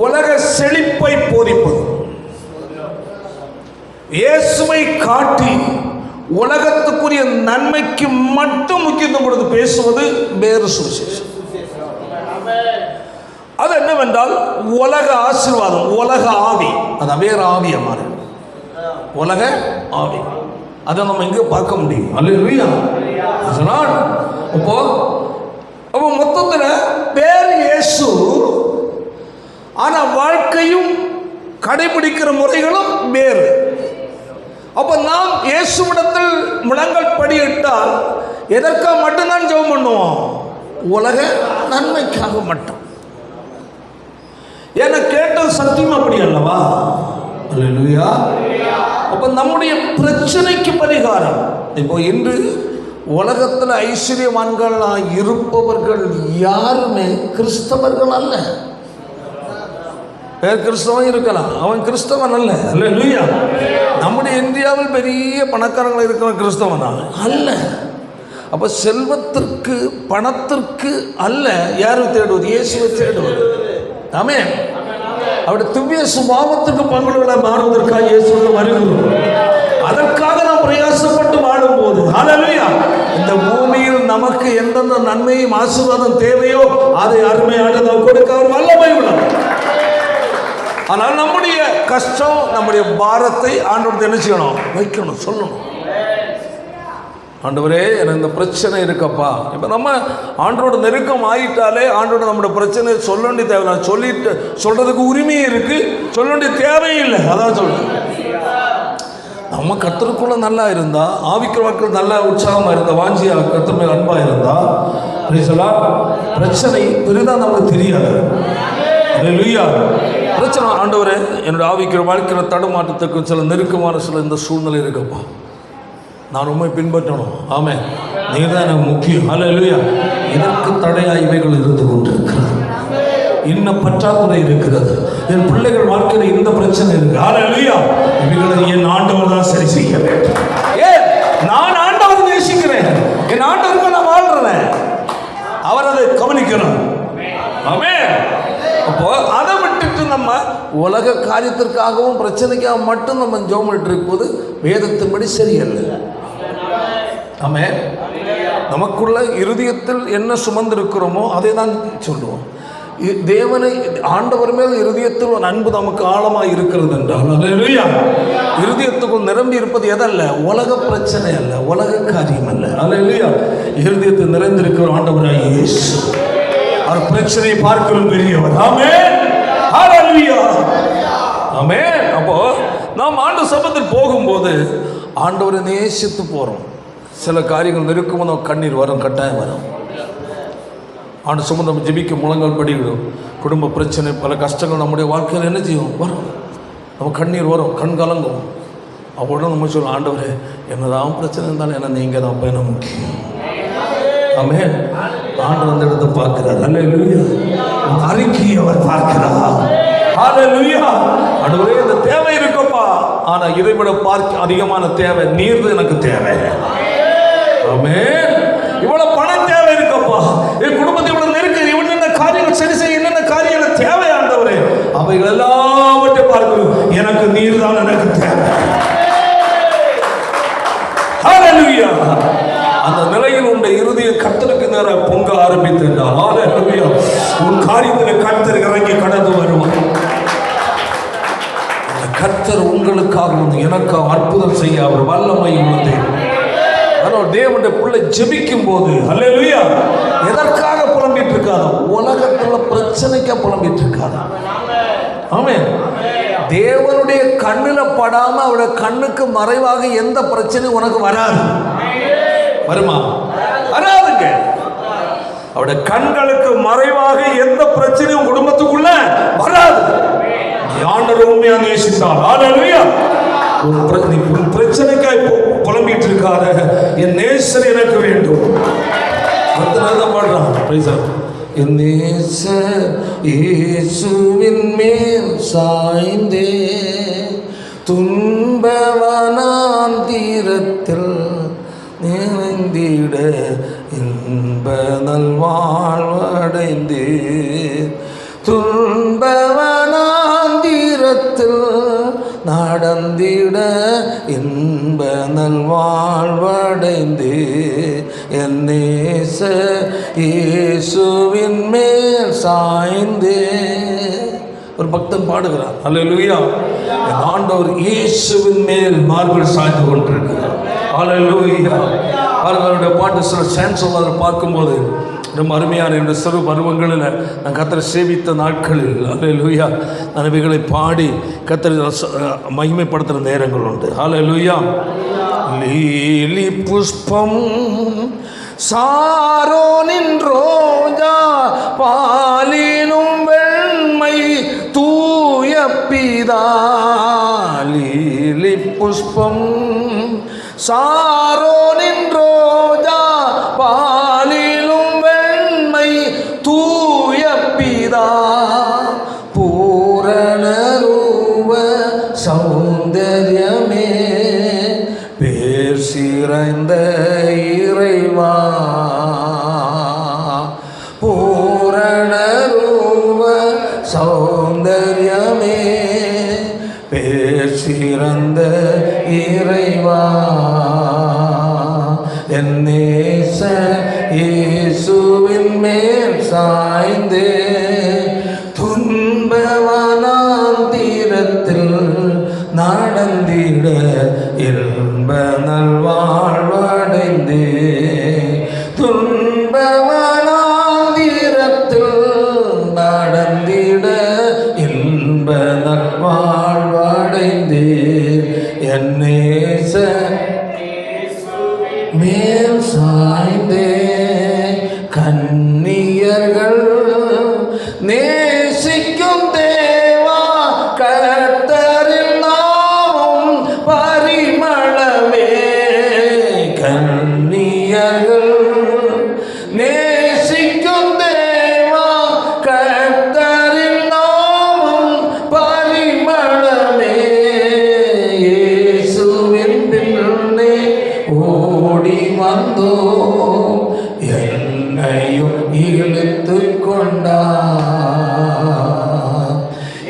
உலக செழிப்பை போதிப்பது, இயேசுவை காட்டி உலகத்துக்குரிய நன்மைக்கு மட்டும் முக்கியத்துவம் கொடுத்து பேசுவது வேறு சுவிசேஷம். அது என்னவென்றால் உலக ஆசீர்வாதம், உலக ஆவி, அது வேறு ஆவியை மாறி உலக ஆவி. அதை நம்ம இங்கே பார்க்க முடியும். அல்லேலூயா. அப்போ மொத்தத்தில் வேறு இயேசு, ஆனால் வாழ்க்கையும் கடைபிடிக்கிற முறைகளும் வேறு. அப்போ நாம் இயேசுவிடத்தில் முழங்கல் படியிட்டால் எதற்காக மட்டும்தான் ஜெபம் பண்ணுவோம்? உலக நன்மைக்காக மட்டும். ஏன்னா கேட்டது சத்தியம் அப்படி அல்லவா? அல்லேலூயா. அப்போ நம்முடைய பிரச்சனைக்கு பரிகாரம். இப்போ இன்று உலகத்தில் ஐஸ்வர்யவான்களாக இருப்பவர்கள் யாருமே கிறிஸ்தவர்கள் அல்ல. வேறு கிறிஸ்தவன் இருக்கலாம், அவன் கிறிஸ்தவன் அல்ல. அல்லேலூயா. நம்முடைய இந்தியாவில் பெரிய பணக்காரங்கள் இருக்கிற கிறிஸ்தவன் அல்ல. அப்போ செல்வத்திற்கு, பணத்திற்கு அல்ல யாரும் தேடுவது, இயேசுவை தேடுவது. ஆமென். அவருடைய திவ்ய சுபாவத்துக்கு பங்குகளை மாறுவதற்காக இயேசுவை வருகிறோம். அதற்காக நாம் பிரயாசப்பட்டு வாழும்போது, ஹல்லேலூயா, இந்த பூமியில் நமக்கு எந்தெந்த நன்மையும் ஆசீர்வாதம் தேவையோ அதை அருமையாக நாம் கொடுக்க அவர் வல்லமை உள்ளவர். ஆனால் நம்முடைய கஷ்டம், நம்முடைய பாரத்தை ஆண்டவருக்கு என்ன செய்யணும்? வைக்கணும், சொல்லணும். ஆண்டவரே எனக்கு இந்த பிரச்சனை இருக்கப்பா. இப்போ நம்ம ஆண்டோட நெருக்கம் ஆகிட்டாலே ஆண்டோட நம்மளோட பிரச்சனை சொல்ல வேண்டிய தேவை. நான் சொல்கிறதுக்கு உரிமையும் இருக்குது, சொல்ல வேண்டிய தேவையும் இல்லை. அதான் சொல்கிறேன், நம்ம கர்த்தருக்குள்ள நல்லா இருந்தால், ஆவிக்கிற வாக்கள் நல்லா உற்சாகமாக இருந்தால், வாஞ்சியாக கர்த்தர் மேல் அன்பாக இருந்தால் பிரச்சனை பெரிதாக நமக்கு தெரியாது. அல்லேலூயா. பிரச்சனை ஆண்டவரே என்னோட ஆவிக்கிற வாழ்க்கையில தடுமாற்றத்துக்கு சில நெருக்கமான சில இந்த சூழ்நிலை இருக்கப்பா, நான் உண்மை பின்பற்றணும். ஆமென், நீங்கள் தான் எனக்கு முக்கியம். அல்லேலூயா. இதற்கு தடையாக இவைகள் இருந்து கொண்டிருக்கிறது, இன்னும் பற்றாக்குறை இருக்கிறது, என் பிள்ளைகள் வாழ்க்கையில் இந்த பிரச்சனை இருக்கு. அல்லேலூயா. இவைகளை என் ஆண்டவர் தான் சரி செய்ய வேண்டும். ஏன் நான் ஆண்டவர் நேசிக்கிறேன், என் ஆண்டவருக்கு நான் வாழ்றேன், அவர் அதை கவனிக்கணும். ஆமென். அப்போ அதை விட்டுட்டு நம்ம உலக காரியத்திற்காகவும் பிரச்சனைக்காக மட்டும் நம்ம ஜெபம் பண்ணிட்டு இருக்கும்போது வேதத்தின்படி சரியல்ல. ஆமென். நமக்குள்ள இருதயத்தில் என்ன சுமந்திருக்கிறோமோ அதை தான் சொல்லுவோம். தேவனை ஆண்டவர் மேல் இருதயத்தில் ஒரு அன்பு நமக்கு ஆழமாக இருக்கிறது என்றால், அல்லேலூயா, இருதயத்துக்குள் நிரம்பி இருப்பது எதல்ல, உலக பிரச்சனை அல்ல, உலக காரியம் அல்ல. அல்லேலூயா. இருதயத்தில் நிறைந்திருக்கிற ஆண்டவராய் இயேசு, அவர் பிரச்சனையை பார்க்கிறோம் பெரியவர். ஆமென். ஹல்லேலூயா. ஆமென். அப்போ நாம் ஆண்டு சபத்தில் போகும்போது ஆண்டவரை நேசித்து போகிறோம். சில காரியங்கள் நெருக்கமாக நம்ம கண்ணீர் வரும், கட்டாயம் வரும். ஆண்டு சுமந்து நம்ம ஜெபிக்க முழங்கால் படிவிடும். குடும்ப பிரச்சனை, பல கஷ்டங்கள் நம்முடைய வாழ்க்கையில் என்ன செய்யும், வரும். நம்ம கண்ணீர் வரும், கண் கலங்கும். அப்போது நம்ம சொல்லுவோம், ஆண்டவரே என்னதான் பிரச்சனை இருந்தாலும் என்ன நீங்கள் தான் அப்போ என்ன முக்கியம். ஆமென். ஆண்டவர் அந்த இடத்தை பார்க்கிறார். அல்லேலூயா. அறிக்கையை அவர் பார்க்கிறார். அல்லேலூயா. ஆண்டவரே இந்த தேவை இருக்குப்பா, ஆனால் இதை விட பார்க்க அதிகமான தேவை நீர் எனக்கு தேவை. ஆமென். இவ்வளவு பணம் தேவை இருக்கப்பா, என் குடும்பத்தை இவ்வளவு நெருக்க, என்னென்ன காரியங்கள் சரி செய்ய, என்னென்ன காரியங்கள் தேவை ஆண்டவரே, அவைகள் எல்லாவற்றையும் பார்க்கணும். எனக்கு நீர் தான் எனக்கு தேவை. ஹல்லேலூயா. அந்த நிலையில் உன்னுடைய இறுதியை கர்த்தருக்கு நேராக பொங்க ஆரம்பித்தால், ஹல்லேலூயா, உன் காரியத்தில் கர்த்தர் இறங்கி கடந்து வருவார். கர்த்தர் உங்களுக்காக வந்து எனக்காக அற்புதம் செய்ய அவர் வல்லமை உள்ளது. ஆனால் தேவனுடைய பிள்ளை ஜெபிக்கும் போது, அல்லேலூயா, எதற்காக புலம்பிட்டு இருக்காத, உலகத்துல பிரச்சனைக்கா புலம்பிட்டு இருக்காத. ஆமென். தேவனுடைய கண்ணில் படாம அவருடைய கண்ணுக்கு மறைவாக எந்த பிரச்சனையும் உனக்கு வராது. வருமா? வராதுங்க. அவருடைய கண்களுக்கு மறைவாக எந்த பிரச்சனையும் குடும்பத்துக்குள்ள வராது. ஆண்டவர் உண்மையா நேசித்தால், அல்லேலூயா, உன் பிரச்சனைக்காய் புலம்பிட்டு இருக்காத, என் நேசர் எனக்கு வேண்டும். என் நேசர் இயேசுவின் மேல் சாய்ந்தே துன்பவனான் தீரத்தில் நிறைந்திட இன்ப நல்வாழ்வடைந்தே, துன்பவனான் தீரத்தில் நடந்திட இன்ப நல்வாழ்வடைந்தே, என் நேசர் இயேசுவின் மேல் சாய்ந்தே. ஒரு பக்தன் பாடுகிறார், அல்லேலூயா, என் ஆண்டவர் இயேசுவின் மேல் மார்பில் சாய்ந்து கொண்டிருக்கிறார். அல்லேலூயா. அவர்களுடைய பாட்டு சில சான்ஸ் பார்க்கும்போது ரொம்ப அருமையான இந்த சிறு பருவங்களில் நான் கர்த்தரை சேவித்த நாட்களில், அல்லேலூயா, நான் இவைகளை பாடி கர்த்தரை மகிமைப்படுத்துகிற நேரங்கள் உண்டு. அல்லேலூயா. லீலி புஷ்பம் சாரோனின் ரோஜா பாலினும் வெண்மை தூய பிதா. லீலி புஷ்பம் சாரோனின் ரோஜா பாலிலும் வெண்மை தூய பிதா. பூரண ரூப சௌந்தர்யமே பேர் சிறந்த இறைவா. பூரண ரூப சௌந்தர்யமே பேர் சிறந்த இறைவா. என் நேசர் இயேசுவின் மேல் சாய்ந்தே துன்பவனான் தீரத்தில் நடந்திட இன்ப நல்வாழ்வடைந்தே,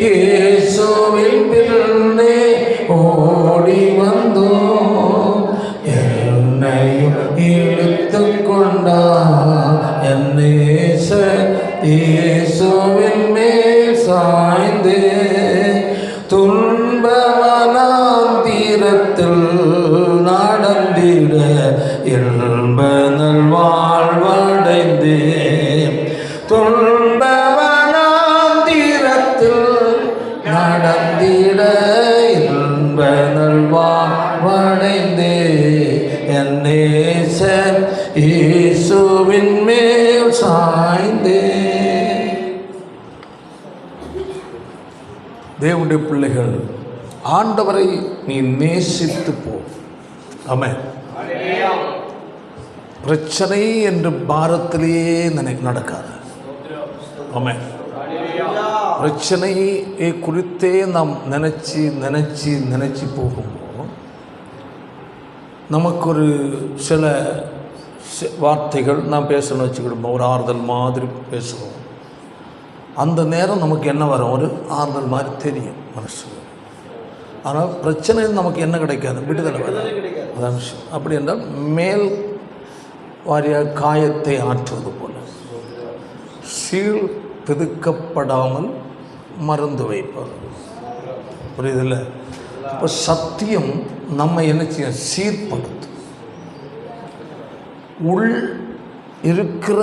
இயேசுவின் பின்னே ஓடி வந்தோம், என்னையும் இழுத்து கொண்டார். என்னை இயேசுவின் மேல் சாய்ந்து துன்பவனாந்திரத்தில் நடந்திட இன்ப நல்வாழ்வடைந்து, துன்பவனாந்திரத்தில் நடந்திட இன்ப நல்வாழ்வடைந்து, என்னை இயேசுவின் மேல் சாய்ந்தே. தேவனுடைய பிள்ளைகள், ஆண்டவரை நீ நேசித்து போ. ஆமென். பிரச்சனை என்று பாரத்திலேயே நடக்காது. ஆமென். பிரச்சனையை குறித்தே நாம் நினைச்சு போகும்போது நமக்கு ஒரு சில வார்த்தைகள் நாம் பேசணும்னு வச்சுக்கிடுவோம், ஒரு ஆறுதல் மாதிரி பேசுவோம். அந்த நேரம் நமக்கு என்ன வரும்? ஒரு ஆறுதல் மாதிரி தெரியும் மனசு. ஆனால் பிரச்சனை நமக்கு என்ன கிடைக்காது? விடுதலை வராது. அதான் விஷயம். அப்படி என்றால் மேல் வாரியாக காயத்தை ஆற்றுவது போல சீல் பிதுக்கப்படாமல் மருந்து வைப்பது. புரியுதில்ல? இப்போ சத்தியம் நம்ம என்ன செய்ய? சீர்படுத்தும். உள் இருக்கிற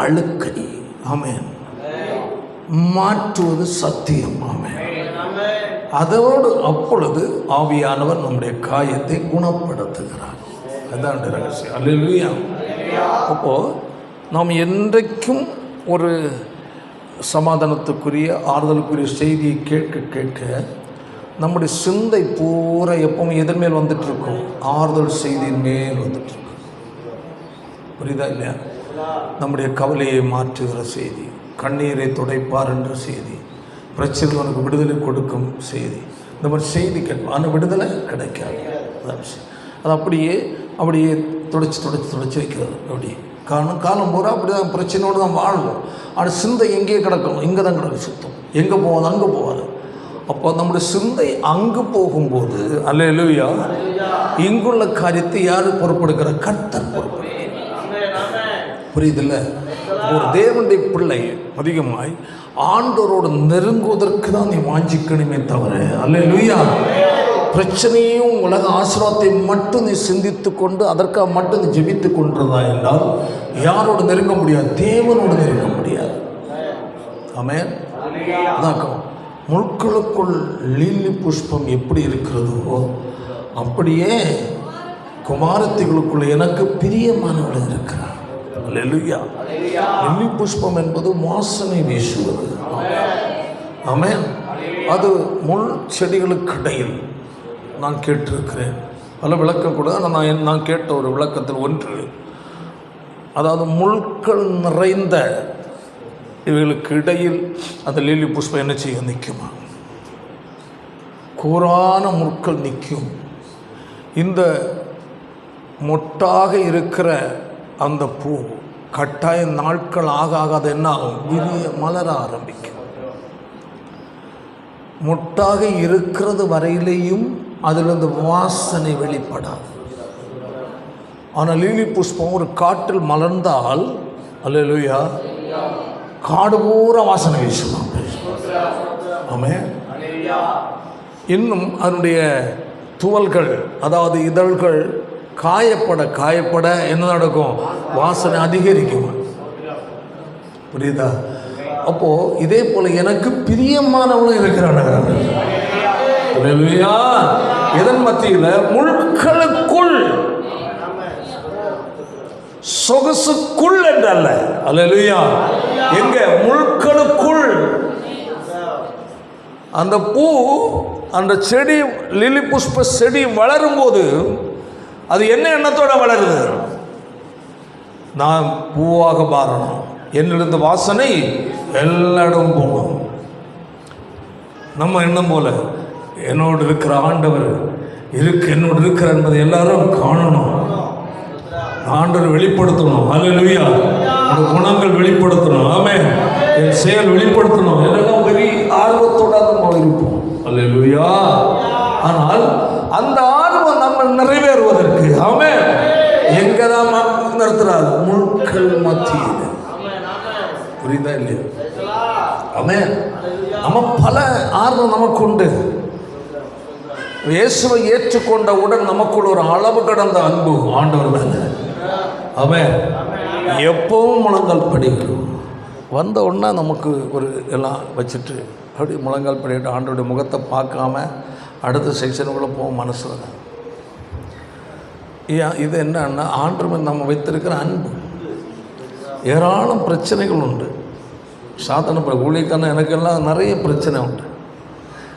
அழுக்கை ஆமென் மாற்றுவது சத்தியம். ஆமென். அதோடு அப்பொழுது ஆவியானவர் நம்முடைய காயத்தை குணப்படுத்துகிறார். அதான் ரகசியம். அல்லேலூயா. அப்போது நாம் என்றைக்கும் ஒரு சமாதானத்துக்குரிய ஆறுதலுக்குரிய செய்தியை கேட்க கேட்க நம்முடைய சிந்தை பூரா எப்பவுமே எதன் மேல் வந்துட்டுருக்கோம்? ஆறுதல் செய்தியின் மேல் வந்துட்டுருக்கோம். புரியுதா இல்லையா? நம்முடைய கவலையை மாற்றுகிற செய்தி, கண்ணீரை துடைப்பார் என்ற செய்தி, பிரச்சனைகளுக்கு விடுதலை கொடுக்கும் செய்தி, இந்த மாதிரி செய்தி கேட்போம். ஆனால் விடுதலை கிடைக்காது. அது அப்படியே தொடச்சி வைக்கிறது. அப்படி காலம் பூரா அப்படி தான் பிரச்சனையோடு தான் வாழ்வோம். ஆனால் சிந்தை எங்கேயே கிடக்கும்? இங்கே தான் கிடக்கும். சுத்தம் எங்கே போகாது? அங்கே போகாது. அப்போ நம்முடைய சிந்தை அங்கு போகும்போது அல்லேலூயா, இங்குள்ள காரியத்தை யார் பொறுப்பெடுக்கிற? கர்த்தர் பொறுப்பெடுக்கிறார். புரியுதில்ல? ஒரு தேவனுடைய பிள்ளை அதிகமாய் ஆண்டவரோடு நெருங்குவதற்கு தான் நீ வாஞ்சிக்கணுமே தவிர அல்லேலூயா பிரச்சனையும் உலக ஆசீர்வாதத்தை மட்டும் நீ சிந்தித்து கொண்டு அதற்காக மட்டும் நீ ஜெபித்து கொண்டிருந்தா என்றால் யாரோடு நெருங்க முடியாது? தேவனோடு நெருங்க முடியாது. ஆமென். அதான் முட்களுக்குள் லீலி புஷ்பம் எப்படி இருக்கிறதோ அப்படியே குமாரத்திகளுக்குள்ள எனக்கு பிரியமானவள் இருக்கிறார். அல்லேலூயா. லீலி புஷ்பம் என்பது வாசனை வீசுவது. ஆமென். அது முள் செடிகளுக்கு இடையில் நான் கேட்டிருக்கிறேன். பல விளக்கம் கூட நான் கேட்ட ஒரு விளக்கத்தில் ஒன்று, அதாவது முள்கள் நிறைந்த இவைகளுக்கு இடையில் அந்த லீலி புஷ்பம் என்ன செய்ய நிற்குமா? கூரான முட்கள் நிற்கும். இந்த மொட்டாக இருக்கிற அந்த பூ கட்டாய நாட்கள் ஆக அது என்ன ஆகும்? விரிய மலர ஆரம்பிக்கும். மொட்டாக இருக்கிறது வரையிலேயும் அதிலிருந்து வாசனை வெளிப்படாது. ஆனால் லீலி புஷ்பம் ஒரு காட்டில் மலர்ந்தால் அல்லேலூயா காடு பூரா வாசனை வீசலாம். ஆமென். இன்னும் அதனுடைய துவல்கள், அதாவது இதழ்கள் காயப்பட என்ன நடக்கும்? வாசனை அதிகரிக்கும். புரியுதா? அப்போ இதே போல எனக்கு பிரியமானவளும் இருக்கிறாங்க. எதன் மத்தியில்? முள்களுக்குள், சொகுசுக்குள் என்றல்ல. அல்லேலூயா. எங்க? முள்களுக்குள். அந்த பூ, அந்த செடி, லிலி புஷ்ப செடி வளரும் போது அது என்ன எண்ணத்தோட வளருது? நான் பூவாக மாறணும், என்னிலிருந்து வாசனை எல்லா இடம் போகணும். நம்ம எண்ணம் போல என்னோடு இருக்கிற ஆண்டவர் என்னோடு இருக்கிற என்பதை எல்லாரும் காணணும், ஆண்டவர் வெளிப்படுத்தணும். அல்லேலூயா. அந்த குணங்கள் வெளிப்படுத்தணும். ஆமென். என் செயல் வெளிப்படுத்தணும் என்னெல்லாம் பெரிய ஆர்வத்தோட நம்ம இருப்போம். அல்லேலூயா. ஆனால் அந்த ஆர்வம் நம்ம நிறைவேறுவதற்கு ஆமென் எங்கதான் நிறுத்துறாரு? முட்கள் மத்தியில். புரியுதா இல்லையா? ஆமென். நம்ம பல ஆர்வம் நமக்கு உண்டு. இயேசுவை ஏற்றுக்கொண்டவுடன் நமக்குள்ள ஒரு அளவு கடந்த அன்பு ஆண்டவர் மேல. ஆமென். எப்பவும் முழங்கால் படிக்கிறோம். வந்த உடனே நமக்கு ஒரு எல்லாம் வச்சுட்டு அப்படி முழங்கால் படிக்கிட்டு ஆண்டோடைய முகத்தை பார்க்காம அடுத்த செக்ஷனுக்குள்ளே போக மனசு வர. இது என்னன்னா ஆண்டவர் நம்ம வைத்திருக்கிற அன்பு. ஏராளம் பிரச்சனைகள் உண்டு. சாதாரண ஊழியக்கான எனக்கெல்லாம் நிறைய பிரச்சனை உண்டு.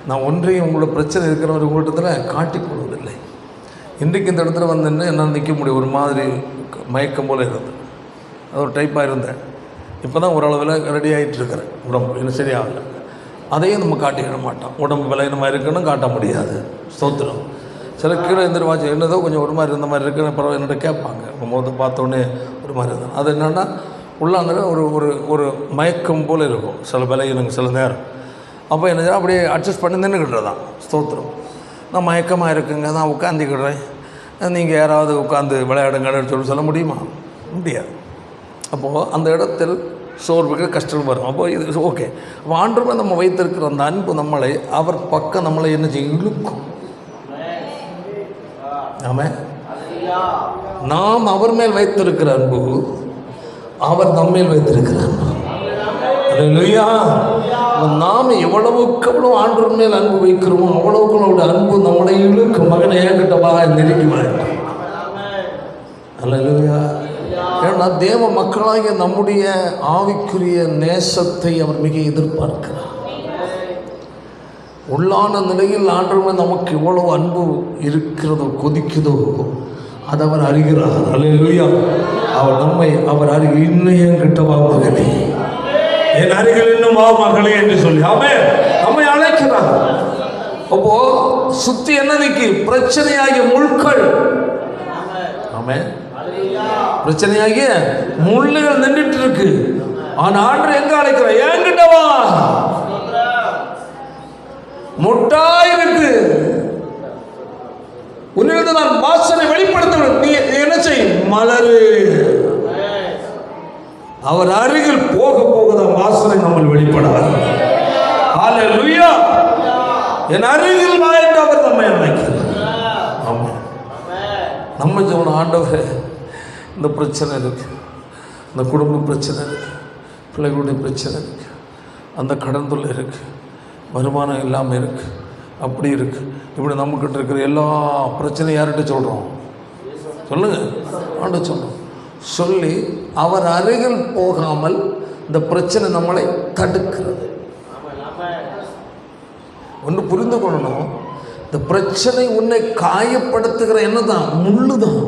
நான் ஒன்றையும் உங்களோட பிரச்சனை இருக்கிற ஒரு கூட்டத்தில் காட்டிக் கொள்வதில்லை. இன்றைக்கு இந்த இடத்துல வந்தேன்னு என்னால் நிற்க முடியும். ஒரு மாதிரி மயக்கம் போல் இருந்தது. அது ஒரு டைப்பாக இருந்தேன். இப்போ தான் ஓரளவில் ரெடி ஆகிட்டு இருக்கிறேன். உடம்பு இன்னும் சரியாகலை. அதையும் நம்ம காட்டிக்கிட மாட்டோம். உடம்பு விளையினமாக இருக்குன்னு காட்ட முடியாது. ஸ்தோத்திரம். சில கீழே எழுந்திர வாட்சி என்னதோ கொஞ்சம் ஒரு மாதிரி இருந்த மாதிரி இருக்குன்னு அப்புறம் என்னோட கேட்பாங்க. இப்போ முதல் பார்த்தோன்னே ஒரு மாதிரி இருந்தது. அது என்னென்னா உள்ளாங்கிற ஒரு ஒரு ஒரு மயக்கம் போல் இருக்கும் சில விளையினங்க சில நேரம். அப்போ என்ன அப்படியே அட்ஜஸ்ட் பண்ணி நின்றுக்கிட்டு தான். ஸ்தோத்திரம். நான் மயக்கமாக இருக்குங்க, நான் உட்காந்துக்கிடுறேன், நீங்கள் யாராவது உட்காந்து விளையாடுங்கன்னு சொல்ல முடியுமா? முடியாது. அப்போது அந்த இடத்தில் சோர்வுகள் கஷ்டம் வரும். அப்போது இது ஓகே. அப்போ ஆண்டவர் நம்ம வைத்திருக்கிற அந்த அன்பு நம்மளை அவர் பக்கம் நம்மளை என்ன செய்யும்? இழுக்கும். ஆமென். நாம் அவர் மேல் வைத்திருக்கிற அன்பு அவர் நம்மேல் வைத்திருக்கிற அன்பு. அல்லேலூயா. நாம் எவ்வளவுக்கு எவ்வளவு ஆண்டவர் மேல் அன்பு வைக்கிறோமோ அவ்வளவுக்கு அவருடைய அன்பு நம்மளை இழுக்கும். மகனை ஏங்கிட்டவா நெருங்கிவார். அல்லேலூயா. ஏன்னா தேவ மக்களாகிய நம்முடைய ஆவிக்குரிய நேசத்தை அவர் மிக எதிர்பார்க்கிறார். உள்ளான நிலையில் ஆண்டவர் நமக்கு எவ்வளவு அன்பு இருக்கிறதோ கொதிக்குதோ அதை அவர் அறிகிறார். அல்லேலூயா. அவர் நம்மை அவர் இன்னும் என்கிட்டவா மகனே, என் அருகில் இன்னும் வா மகளே என்று சொல்லி ஆமென் நம்மை அழைக்கிறார். அப்போ சுத்தி என்ன நிக்கி? பிரச்சனையாகிய முள்கள். ஆமென். பிரச்சனையாகிய முள்ளுகள் நின்றுட்டு இருக்கு. ஆனா ஆண்டவர் எங்க அழைக்கிறார்? என்கிட்ட வா. முட்டாய் இருக்கு, உன்னிடத்தில் நான் வாசனை வெளிப்படுத்த. நீ என்ன செய்? மலரு. அவர் அருகில் போக போகதான் வாசனை நம்ம வெளிப்படாது. ஹல்லேலூயா. என் அருகில் வா என்று அவர் நம்மை அழைக்கிறார். ஆமாம். நம்ம சொன்ன ஆண்டவரே இந்த பிரச்சனை இருக்கு, இந்த குடும்ப பிரச்சனை இருக்கு, பிள்ளைகளுடைய பிரச்சனை இருக்கு, அந்த கடன் தொல்லை இருக்கு, வருமானம் இல்லாமல் இருக்கு, அப்படி இருக்கு, இப்படி நம்மக்கிட்ட இருக்கிற எல்லா பிரச்சனையும் யார்கிட்ட சொல்கிறோம்? சொல்லுங்க. ஆண்டவர் சொல்கிறோம். சொல்லி அவர் அருகில் போகாமல் இந்த பிரச்சனை நம்மளை தடுக்கிறது. ஒன்று புரிந்து கொள்ளணும், இந்த பிரச்சனை உன்னை காயப்படுத்துகிற என்னதான்? முள்ளுதான்.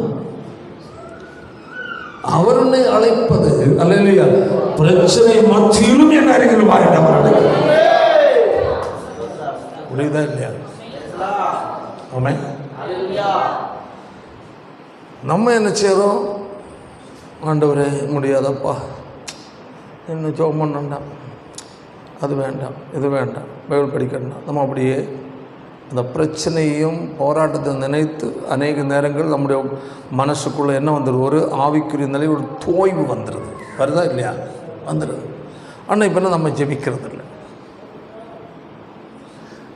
அவர் உன்னை அழைப்பது அல்லேலூயா. பிரச்சனை மத்தியிலும் என் அருகில் வாயிட்டு அவர் அழைக்கிறார். புரியுதா இல்லையா? ஆமென். நம்ம என்ன செய்யறோம்? ஆண்டவரே முடியாதப்பா, என்ன ஜெபம் பண்ணாம், அது வேண்டாம், இது வேண்டாம், பைபிள் படிக்கணும். நம்ம அப்படியே அந்த பிரச்சனையும் போராட்டத்தை நினைத்து அநேக நேரங்கள் நம்முடைய மனசுக்குள்ளே என்ன வந்துடுது? ஒரு ஆவிக்குரிய நிலை, ஒரு தோய்வு வந்துடுது. வருதா இல்லையா? வந்துடுது. ஆனால் இப்போ நம்ம ஜெபிக்கிறது இல்லை.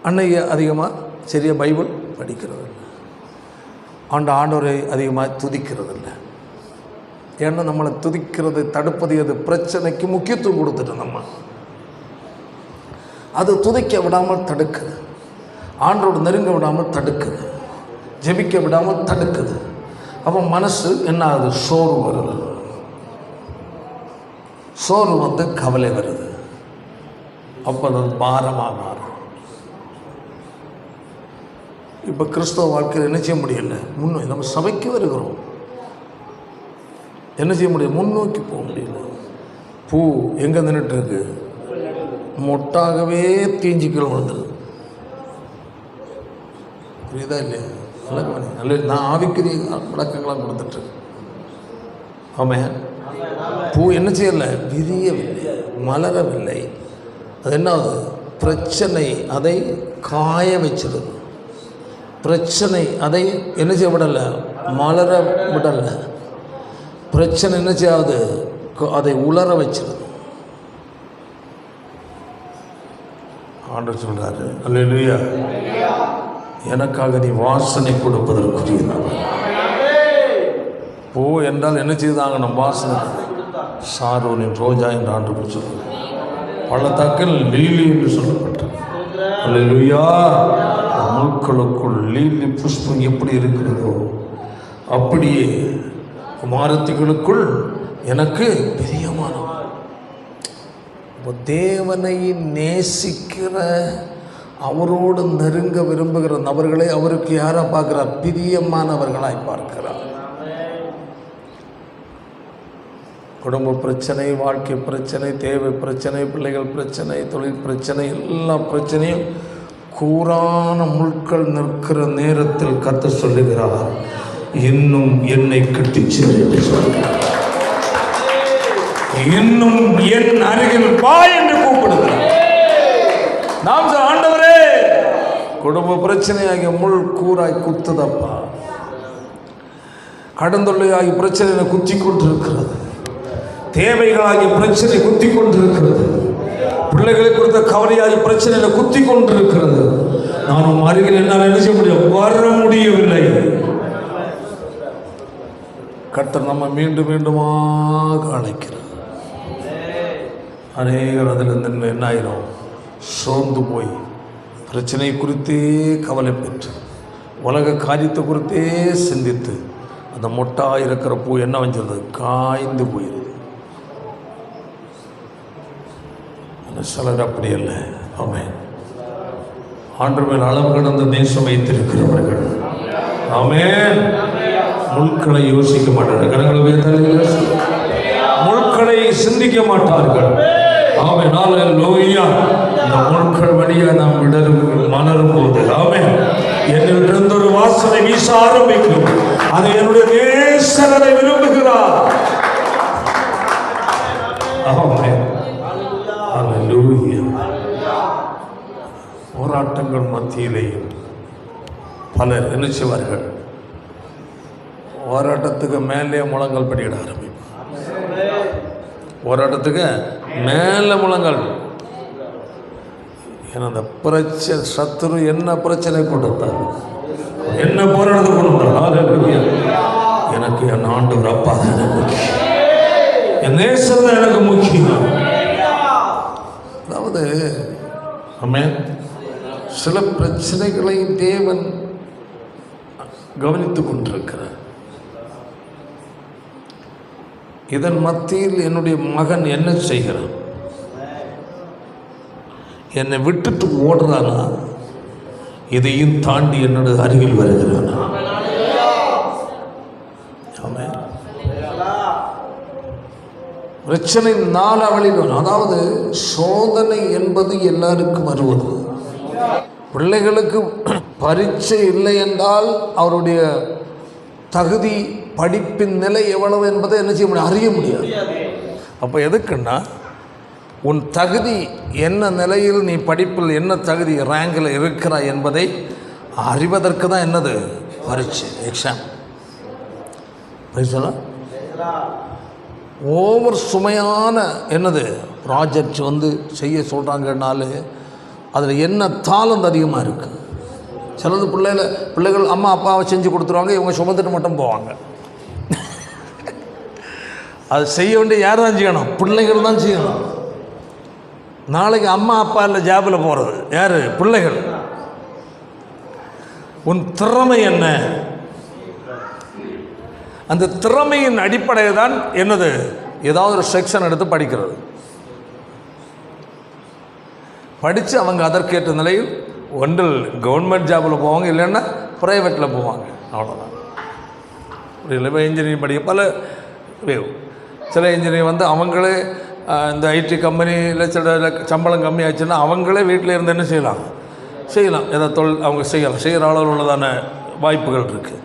அன்னைக்கு அதிகமாக சரியாக பைபிள் படிக்கிறது இல்லை. ஆண்டவரை அதிகமாக துதிக்கிறது இல்லை. ஏன்னா நம்மளை துதிக்கிறது தடுப்பது எது? பிரச்சனைக்கு முக்கியத்துவம் கொடுத்துட்டோம். நம்ம அது துதிக்க விடாமல் தடுக்குது, ஆண்டோடு நெருங்க விடாமல் தடுக்குது, ஜெபிக்க விடாமல் தடுக்குது. அப்போ மனசு என்ன ஆகுது? சோர்வு வருது. சோர்வு வந்து கவலை வருது. அப்போ அது பாரமாக மாறும். இப்போ கிறிஸ்தவ வாழ்க்கையில் என்ன செய்ய முடியல? நம்ம சபைக்கு வருகிறோம், என்ன செய்ய முடியும்? முன்னோக்கி போக முடியல. பூ எங்கே நின்றுட்டு இருக்கு? மொட்டாகவே தீஞ்சிக்கல் வந்துடுது. புரியுதா இல்லையா? நல்ல நான் ஆவிக்குரிய விளக்கங்களாம் கொடுத்துட்டு. ஆமாம். பூ என்ன செய்யலை? விரியவில்லை. மலரவில்லை. அது என்னது? பிரச்சனை அதை காய வச்சிருது. பிரச்சனை அதை என்ன செய்ய விடலை? மலர விடலை. பிரச்சனை என்ன செய்யாது? அதை உலர வச்சிருது. ஆண்டவர் சொல்றாரு, அல்லேலூயா, எனக்காக நீ வாசனை கொடுப்பதற்குரியது. பூ என்றால் என்ன செய்தாங்க? நம் வாசனை. சாரோனின் ரோஜா என்று ஆண்டவர் சொல்றார். பள்ளத்தாக்கில் லீலி என்று சொல்லப்பட்டது. அல்லேலூயா. முட்களுக்குள் லீலி புஷ்பம் எப்படி இருக்கிறதோ அப்படியே குமாரத்திகளுக்குள் எனக்கு பிரியமானவர். தேவனை நேசிக்கிற, அவரோடு நெருங்க விரும்புகிற நபர்களை அவருக்கு யாரை பார்க்கிறார்? பிரியமானவர்களாய் பார்க்கிறார். குடும்ப பிரச்சனை, வாழ்க்கை பிரச்சனை, தேவை பிரச்சனை, பிள்ளைகள் பிரச்சனை, தொழில் பிரச்சனை, எல்லா பிரச்சனையும் கூரான முட்கள் நிற்கிற நேரத்தில் கர்த்தர் சொல்லுகிறார், இன்னும் என்னை கட்டிச்சேர் என்று சொல்கிறார். இன்னும் என் அருகில் வா என்று கூப்பிடுகிறார். நாம் ஆண்டவரே, குடும்ப பிரச்சனையாகிய முள் கூராய் குத்துதப்பா, கடந்தொல்லையாகி பிரச்சனையை குத்தி கொண்டிருக்கிறது, தேவைகளாகிய பிரச்சனை குத்தி கொண்டிருக்கிறது, பிள்ளைகளை கொடுத்த கவலையாகி பிரச்சனையில குத்தி கொண்டிருக்கிறது. நானும் அருகில் என்னால் என்ன செய்ய முடியும்? வர முடியவில்லை. கர்த்தர் நம்ம மீண்டும் மீண்டுமாக அழைக்கிறார். அநேகர் அதிலிருந்து என்ன ஆயிரும்? சோர்ந்து போய் பிரச்சனை குறித்தே கவலை பெற்று, உலக காரியத்தை குறித்தே சிந்தித்து, அந்த மொட்டாக இருக்கிற பூ என்ன வஞ்சிருது? காய்ந்து போயிடுது. சிலர் அப்படி இல்லை. ஆமென். ஆண்டவர் மேல் அளவு கடந்த நேசம் வைத்திருக்கிறவர்கள், ஆமென், முள்களை யோசிக்க மாட்டார்கள். கரங்களை முள்களை சிந்திக்க மாட்டார்கள். ஆமென். அல்லேலூயா. இந்த முள்கள் வழியா நாம் மலரும் போது, ஆமென், என்னிலிருந்து ஒரு வாசனை வீச ஆரம்பிக்கும். அதை என்னுடைய நேசரை விரும்புகிறார். ஆமென். அல்லேலூயா. போராட்டங்கள் மத்தியிலேயும் பலர் என்ன செய்வார்கள்? போராட்டத்துக்கு மேலே முழங்கல் படியிட ஆரம்பிப்பார். போராட்டத்துக்கு மேலே முழங்கல். ஏன்னா அந்த பிரச்சனை, சத்துரு என்ன பிரச்சனை கொடுத்தார், என்ன போராட்டத்தை கொடுத்தார்? எனக்கு என் ஆண்டவர் அப்பா தான் எனக்கு முக்கியம், என் நேசர் தான் எனக்கு முக்கியம். அதாவது ஆமென், சில பிரச்சனைகளை தேவன் கவனித்துக் கொண்டிருக்கிறார். இதன் மத்தியில் என்னுடைய மகன் என்ன செய்கிறான்? என்னை விட்டுட்டு ஓடுறானா? இதையும் தாண்டி என்னோட அருகில் வருகிறானா? ஆமென். பிரச்சனை நாளாவளில், அதாவது சோதனை என்பது எல்லாருக்கும் வருவது. பிள்ளைகளுக்கு பரீட்சை இல்லை என்றால் அவருடைய தகுதி, படிப்பின் நிலை எவ்வளவு என்பதை என்ன செய்ய முடியும்? அறிய முடியாது. அப்போ எதுக்குன்னா, உன் தகுதி என்ன நிலையில், நீ படிப்பில் என்ன தகுதி ரேங்கில் இருக்கிறாய் என்பதை அறிவதற்கு தான் என்னது? பரீட்சை, எக்ஸாம். பரீட்சை ஓவர் சுமையான என்னது ப்ராஜெக்ட் வந்து செய்ய சொல்கிறாங்கன்னாலே அதில் என்ன தாளந்து அதிகமாக இருக்குது. சிலது பிள்ளைகள் அம்மா அப்பாவை செஞ்சு கொடுத்துருவாங்க, இவங்க சுமந்துட்டு மட்டும் போவாங்க. அது செய்ய வேண்டிய யார் தான் செய்யணும்? பிள்ளைகள் தான் செய்யணும். நாளைக்கு அம்மா அப்பா இல்லை ஜாபில் போகிறது யார்? பிள்ளைகள். உன் திறமை என்ன? அந்த திறமையின் அடிப்படையில் தான் என்னது? ஏதாவது ஒரு செக்ஷன் எடுத்து படிக்கிறது. படித்து அவங்க அதற்கேற்ற நிலையில் ஒன்றில் கவர்மெண்ட் ஜாபில் போவாங்க, இல்லைன்னா ப்ரைவேட்டில் போவாங்க. அவ்வளோதான். இல்லை இன்ஜினியரிங் படிக்க பல சில இன்ஜினியரிங் வந்து அவங்களே இந்த ஐடி கம்பெனியில் சில சம்பளம் கம்மியாச்சுன்னா அவங்களே வீட்டில் இருந்து என்ன செய்யலாம்? ஏதாவது தொழில் அவங்க செய்யலாம், செய்கிற அளவில் உள்ளதான வாய்ப்புகள் இருக்குது.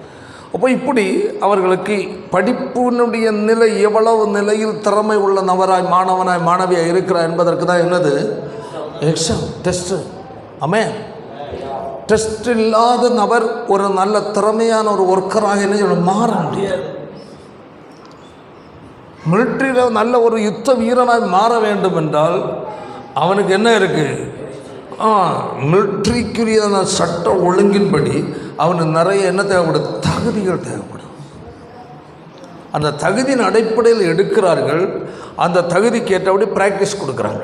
அப்போ இப்படி அவர்களுக்கு படிப்பினுடைய நிலை எவ்வளவு நிலையில் திறமை உள்ள நபராய் மாணவனாய் மாணவியாக இருக்கிறார் என்பதற்கு தான் என்னது எக்ஸாம் டெஸ்ட்டு. ஆமென். டெஸ்ட் இல்லாத நபர் ஒரு நல்ல திறமையான ஒரு ஒர்க்கராக என்ன மாற முடியாது. மிலிட்ரியில் நல்ல ஒரு யுத்த வீரனாய் மாற வேண்டும் என்றால் அவனுக்கு என்ன இருக்குது? மிலிட்ரிக்குரிய சட்ட ஒழுங்கின்படி அவனுக்கு நிறைய என்ன தேவைப்படும்? தகுதிகள் தேவைப்படும். அந்த தகுதியின் அடிப்படையில் எடுக்கிறார்கள். அந்த தகுதிக்கு ஏற்றபடி ப்ராக்டிஸ் கொடுக்குறாங்க.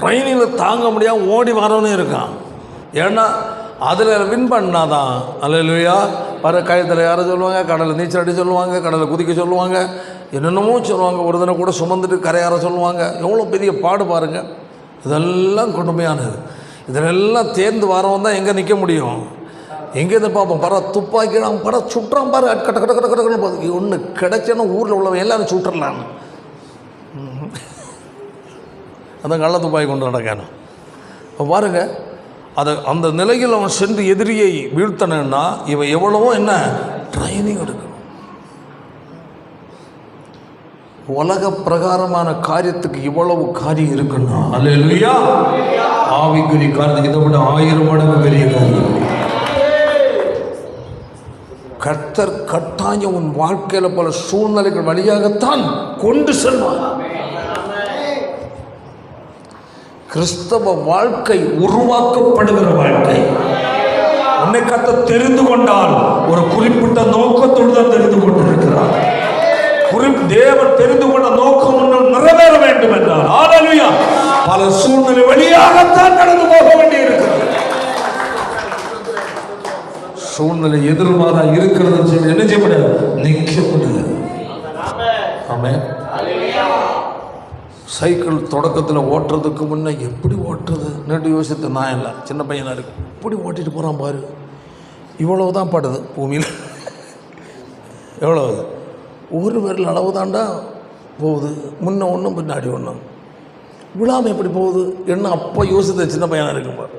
ட்ரைனிங்கில் தாங்க முடியாமல் ஓடி வரவனே இருக்கான். ஏன்னா அதில் வின் பண்ணாதான். அல்லேலூயா. வர கயத்தில் யாரை சொல்லுவாங்க, கடலில் நீச்சல் அடி சொல்லுவாங்க, கடலில் குதிக்க சொல்லுவாங்க, என்னென்னமோ சொல்லுவாங்க. ஒரு தினம் கூட சுமந்துட்டு கரையாற சொல்லுவாங்க. எவ்வளோ பெரிய பாடு பாருங்கள். இதெல்லாம் கொடுமையானது. இதெல்லாம் தேர்ந்து வரவன் தான் எங்கே நிற்க முடியும்? எங்கேருந்து பார்ப்போம்? துப்பாக்கி அவன் சுட்டுறான் பாரு, கட்ட கட்ட கட்ட கட்டன்னு பார்த்து ஒன்று கிடைச்சேன்னா ஊரில் உள்ளவன் எல்லாரும் சுட்டுடலான்னு. அதான் கள்ள துப்பாக்கி கொண்டு நடக்கணும். இப்போ பாருங்கள், அதை அந்த நிலையில் அவன் சென்று எதிரியை வீழ்த்தணுன்னா இவன் எவ்வளவோ என்ன ட்ரைனிங் எடுக்கணும். உலக பிரகாரமான காரியத்துக்கு இவ்வளவு காரியம் இருக்குன்னா அல்லேலூயா. ஆவிக்குரிய காரியத்துக்கு இதை விட 1000 மடங்கு பெரிய காரியம். கர்த்தர் கட்டாயம் உன் வாழ்க்கையில் பல சூழ்நிலைகள் வழியாகத்தான் கொண்டு செல்வார். கிறிஸ்தவ வாழ்க்கை உருவாக்கப்படுகிற வாழ்க்கை. உன்னை கர்த்தர் தெரிந்து கொண்டால் ஒரு குறிப்பிட்ட நோக்கத்தோடு தான் தெரிந்து கொண்டிருக்கிறார். தேவன் தெரிந்து கொண்ட நோக்கம் நிறைவேற வேண்டும் என்றால் ஹல்லேலூயா பல சூழ்நிலை வழியாகத்தான் கடந்து போக வேண்டி இருக்கிறது. சூழ்நிலை எதிர்மாறா இருக்கிறது என்ன செய்ய முடியாது? நிற்க முடியாது. ஆமென். சைக்கிள் தொடக்கத்தில் ஓட்டுறதுக்கு முன்னே எப்படி ஓட்டுறது நேற்று யோசித்து நான் இல்லை சின்ன பையனாக இருக்கு. இப்படி ஓட்டிட்டு போகிறான் பாரு. இவ்வளவு தான் படுது பூமியில். எவ்வளவு? ஒரு விரல் அளவு தாண்டா போகுது. முன்ன ஒன்றும் பின்னாடி ஒன்றும் விழாமல் எப்படி போகுது என்ன அப்போ யோசித்த சின்ன பையனாக இருக்கும் பாரு.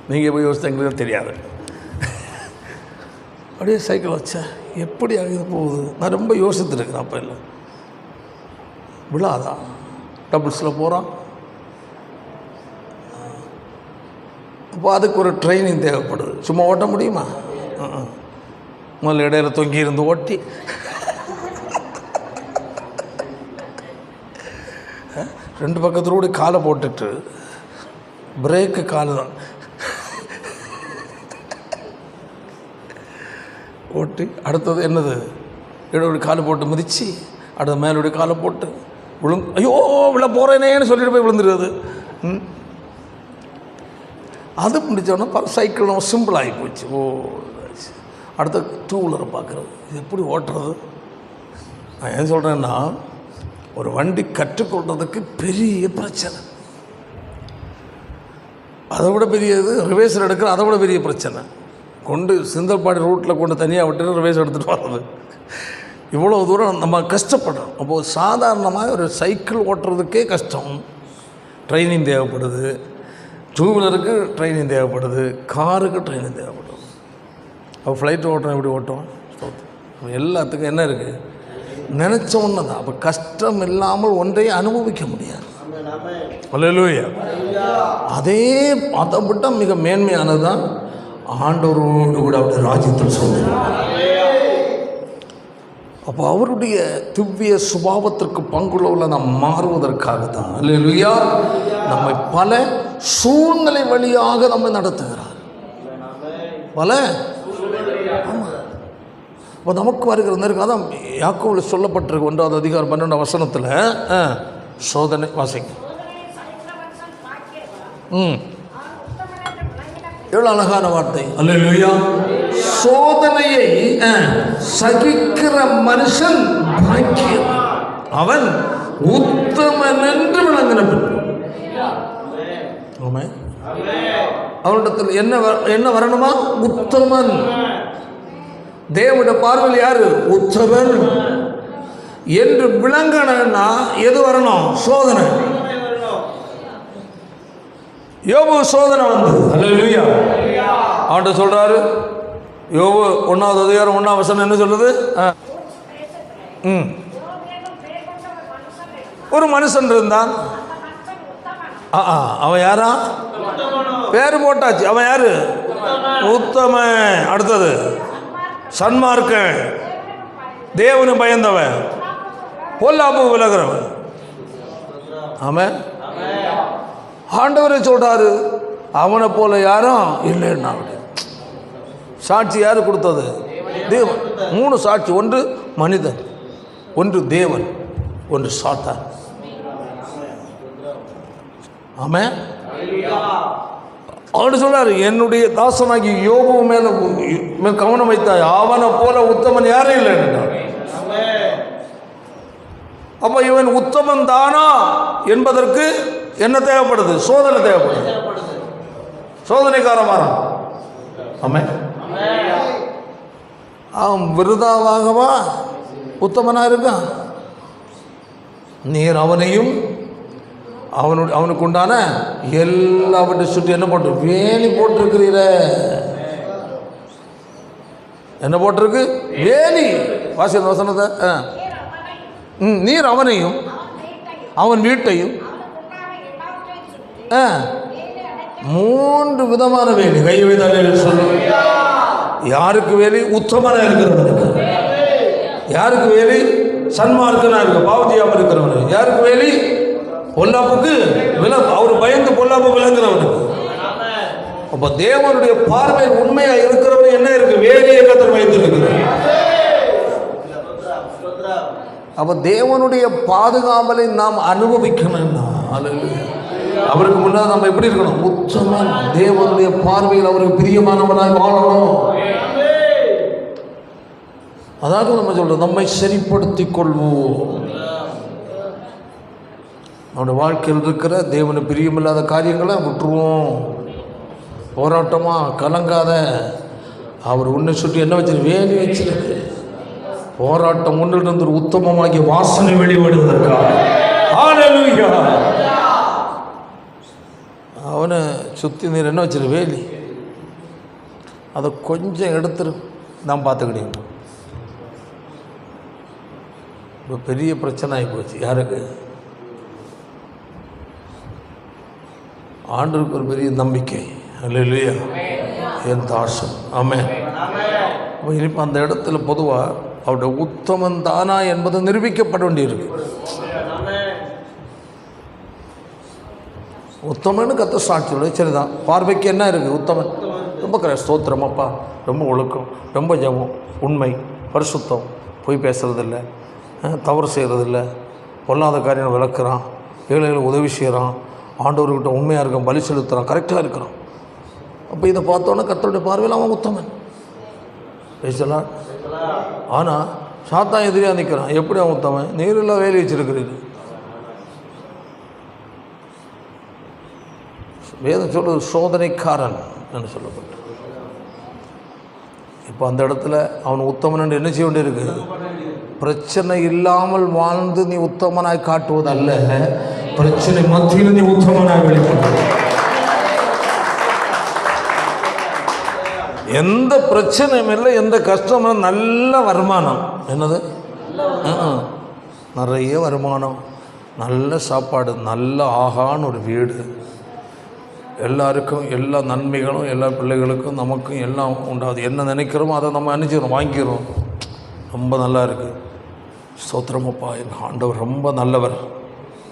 நீங்கள் போய் யோசித்த எங்களுக்கு தெரியாது. அப்படியே சைக்கிள் வச்சேன் எப்படி ஆகுது போகுது. நான் ரொம்ப யோசித்துருக்கிறேன். அப்போ இல்லை விழாதான் டபுள்ஸில் போகிறான். அப்போ அதுக்கு ஒரு ட்ரைனிங் தேவைப்படுது. சும்மா ஓட்ட முடியுமா? முதல்ல இடையில தொங்கி இருந்து ஓட்டி ரெண்டு பக்கத்தோடு காலை போட்டுட்டு பிரேக்கு காலு தான் ஓட்டி அடுத்தது என்னது இடோடி காலை போட்டு மிதித்து அடுத்த மேலோடைய காலை போட்டு ஐயோ விழ போகிறேனேன்னு சொல்லிட்டு போய் விழுந்துருது. அது முடித்தோன்னா சைக்கிள் நம்ம சிம்பிள் ஆகி போச்சு. ஓ அடுத்த 2 வீலரை பார்க்குறது இது எப்படி ஓட்டுறது. நான் ஏன் சொல்கிறேன்னா ஒரு வண்டி கற்றுக்கொள்றதுக்கு பெரிய பிரச்சனை. அதை விட பெரியது ரிவேஸர் எடுக்கிற அதை விட பெரிய பிரச்சனை. கொண்டு சிந்தல்பாடி ரூட்டில் கொண்டு தனியாக விட்டுட்டு ரிவேஸ் எடுத்துகிட்டு வர்றது இவ்வளோ தூரம் நம்ம கஷ்டப்படுறோம். அப்போது சாதாரணமாக ஒரு சைக்கிள் ஓட்டுறதுக்கே கஷ்டம். ட்ரைனிங் தேவைப்படுது. 2 வீலருக்கு ட்ரைனிங் தேவைப்படுது. காருக்கு ட்ரைனிங் தேவைப்படுது. அப்போ ஃப்ளைட் ஓட்டுறோம் எப்படி ஓட்டுவோம்? எல்லாத்துக்கும் என்ன இருக்குது? நினச்ச ஒன்று தான். அப்போ கஷ்டம் இல்லாமல் ஒன்றையும் அனுபவிக்க முடியாது. அல்லேலூயா. அதை விட மிக மேன்மையானது தான் ஆண்டவரோடு கூட அவருடைய ராஜ்யத்தில் சொல்லுவார். அப்போ அவருடைய திவ்ய சுபாவத்திற்கு பங்குள்ளவர்கள் நாம் மாறுவதற்காக தான் அல்லேலூயா நம்மை பல சூழ்நிலை வழியாக நம்மை நடத்துகிறார். பல இப்போ நமக்கு வருகிற நெருக்கம் அதான் யாக்கோபில் சொல்லப்பட்டிருக்கு 1ஆம் அதிகாரம் 12ஆம் வசனத்தில் சோதனை வாசிங்க. எவ்வளோ அழகான வார்த்தை. அல்லேலூயா. சோதனையை சகிக்கிற மனுஷன் பாக்கியம், அவன் உத்தமன் என்று விளங்கின பின். அவனிடத்தில் என்ன வரணுமா? உத்தமன். தேவனுடைய பார்வையில் யாரு? உத்தமன் என்று விளங்கணும்னா எது வரணும்? சோதனை. யோபு சோதனை வந்தது. அல்லேலூயா. ஆண்டவர் சொல்கிறாரு, யோபு 1ஆவது அதிகாரம் 1ஆம் வசனம் என்ன சொல்லுது? ஒரு மனுஷன் இருந்தான். அவன் யாரா? பேர் போட்டாச்சு. அவன் யாரு? உத்தமன். அடுத்தது சன்மார்க்கன், தேவனு பயந்தவன், பொல்லாப்பு விலகிறவன். ஆமென். ஆண்டவரே சொல்றாரு, அவனை போல யாரும் இல்லைன்னா. சாட்சி யாரு கொடுத்தது? தேவன். 3 சாட்சி. ஒன்று மனிதன், ஒன்று தேவன், ஒன்று சாத்தான். ஆமென். அவனு சொல்றாரு, என்னுடைய தாசனாகி யோபு மேல கவனம் வைத்தாய், அவனை போல உத்தமன் யாரும் இல்லை. அப்ப இவன் உத்தமன் தானா என்பதற்கு என்ன தேவைப்படுது? சோதனை தேவைப்படுது. சோதனைக்காரமாறான். ஆமென். அவன் விருதாவாகவா உத்தமனா இருக்கான்? நீர் அவனையும் அவனுக்கு உண்டான எல்லாவற்றை சுற்றி என்ன போட்டு வேலி போட்டிருக்கிறீர. என்ன போட்டிருக்கு? வேலி. வாசித்த வசனத்தை. நீர் அவனையும் அவன் வீட்டையும் 3 விதமான வேலி. கை வைத்தாலே சொல்லுங்க. யாருக்கு வேலி? உத்தமனா இருக்கிறவனுக்கு. யாருக்கு வேலி? சன்மார்க்கனா இருக்க பாவத்தியாம இருக்கிறவனுக்கு. யாருக்கு வேலி? பொல்லாப்புக்கு அவர் பயந்து பொல்லாப்பு விளங்குறவனுக்கு. அப்ப தேவனுடைய பார்வை உண்மையா இருக்கிறவன் என்ன இருக்கு? வேலியை கத்தர் வைத்திருக்கிறார். அப்ப தேவனுடைய பாதுகாவலை நாம் அனுபவிக்கணும்னா அவருக்கு முன்னாடி நம்ம எப்படி இருக்கணும்? உத்தமன். தேவனுடைய பார்வையில் அவருக்கு பிரியமானவனாய் வாழணும். அதாவது நம்ம சொல்றோம், நம்மை சரிப்படுத்திக் கொள்வோம். நம்முடைய வாழ்க்கையில் இருக்கிற தேவனுக்கு பிரியமில்லாத காரியங்களை விட்டுருவோம். போராட்டமா கலங்காத. அவர் உன்னை சுற்றி என்ன வச்சிருக்கு? வேலி வச்சிருக்கு. போராட்டம் ஒன்றிலிருந்து உத்தமமாகிய வாசனை வெளிப்படுவதற்காக. ஹல்லேலூயா. அவனை சுற்றி நீர் என்ன வச்சிரு? வேலி. அதை கொஞ்சம் எடுத்துரு, நான் பார்த்துக்கிட்டீங்க. இப்போ பெரிய பிரச்சனை ஆகி போச்சு. யாருக்கு? ஆண்டவருக்கு ஒரு பெரிய நம்பிக்கை. ஹல்லேலூயா. என் தாசன். ஆமென். இப்போ அந்த இடத்துல பொதுவாக அவருடைய உத்தமன் தானா என்பது நிரூபிக்கப்பட வேண்டியிருக்கு. உத்தமன்னு கத்த சாட்சியோட சரிதான். பார்வைக்கு என்ன இருக்குது? உத்தமன். ரொம்ப ஸ்தோத்திரம் அப்பா, ரொம்ப ஒழுக்கம், ரொம்ப ஜபம், உண்மை, பரிசுத்தம், பொய் பேசுறதில்லை, தவறு செய்கிறதில்லை, பொல்லாத காரியம் விளக்குறான், ஏழைகளுக்கு உதவி செய்கிறான், ஆண்டவர்கிட்ட உண்மையாக இருக்கான், பலி செலுத்துகிறான், கரெக்டாக இருக்கிறான். அப்போ இதை பார்த்தோன்னே கர்த்தருடைய பார்வையில் அவன் உத்தமன். பேசலாம். ஆனால் சாத்தான் எதிரியாக நிற்கிறான். எப்படி அவன் உத்தமன்? நீரில் வேலி வச்சிருக்கிறீர்கள். வேதம் சொல்றது சோதனைக்காரன் என்று சொல்லப்பட்ட. இப்போ அந்த இடத்துல அவன் உத்தமன் என்று என்ன செய்ய வேண்டியிருக்கு? பிரச்சனை இல்லாமல் வாழ்ந்து நீ உத்தமனாய் காட்டுவது அல்ல, பிரச்சனை மத்தியில் நீ உத்தமனாய் வெளிப்பட. எந்த பிரச்சனையும் இல்லை, எந்த கஷ்டமும், நல்ல வருமானம். என்னது? நிறைய வருமானம், நல்ல சாப்பாடு, நல்ல ஆகான்னு ஒரு வீடு, எல்லாருக்கும் எல்லா நன்மைகளும், எல்லா பிள்ளைகளுக்கும் நமக்கும் எல்லாம் உண்டாது. என்ன நினைக்கிறோமோ அதை நம்ம நினைச்சிடும், வாங்கிக்கிறோம். ரொம்ப நல்லா இருக்குது. ஸ்தோத்திரமப்பா, எங்கள் ஆண்டவர் ரொம்ப நல்லவர்,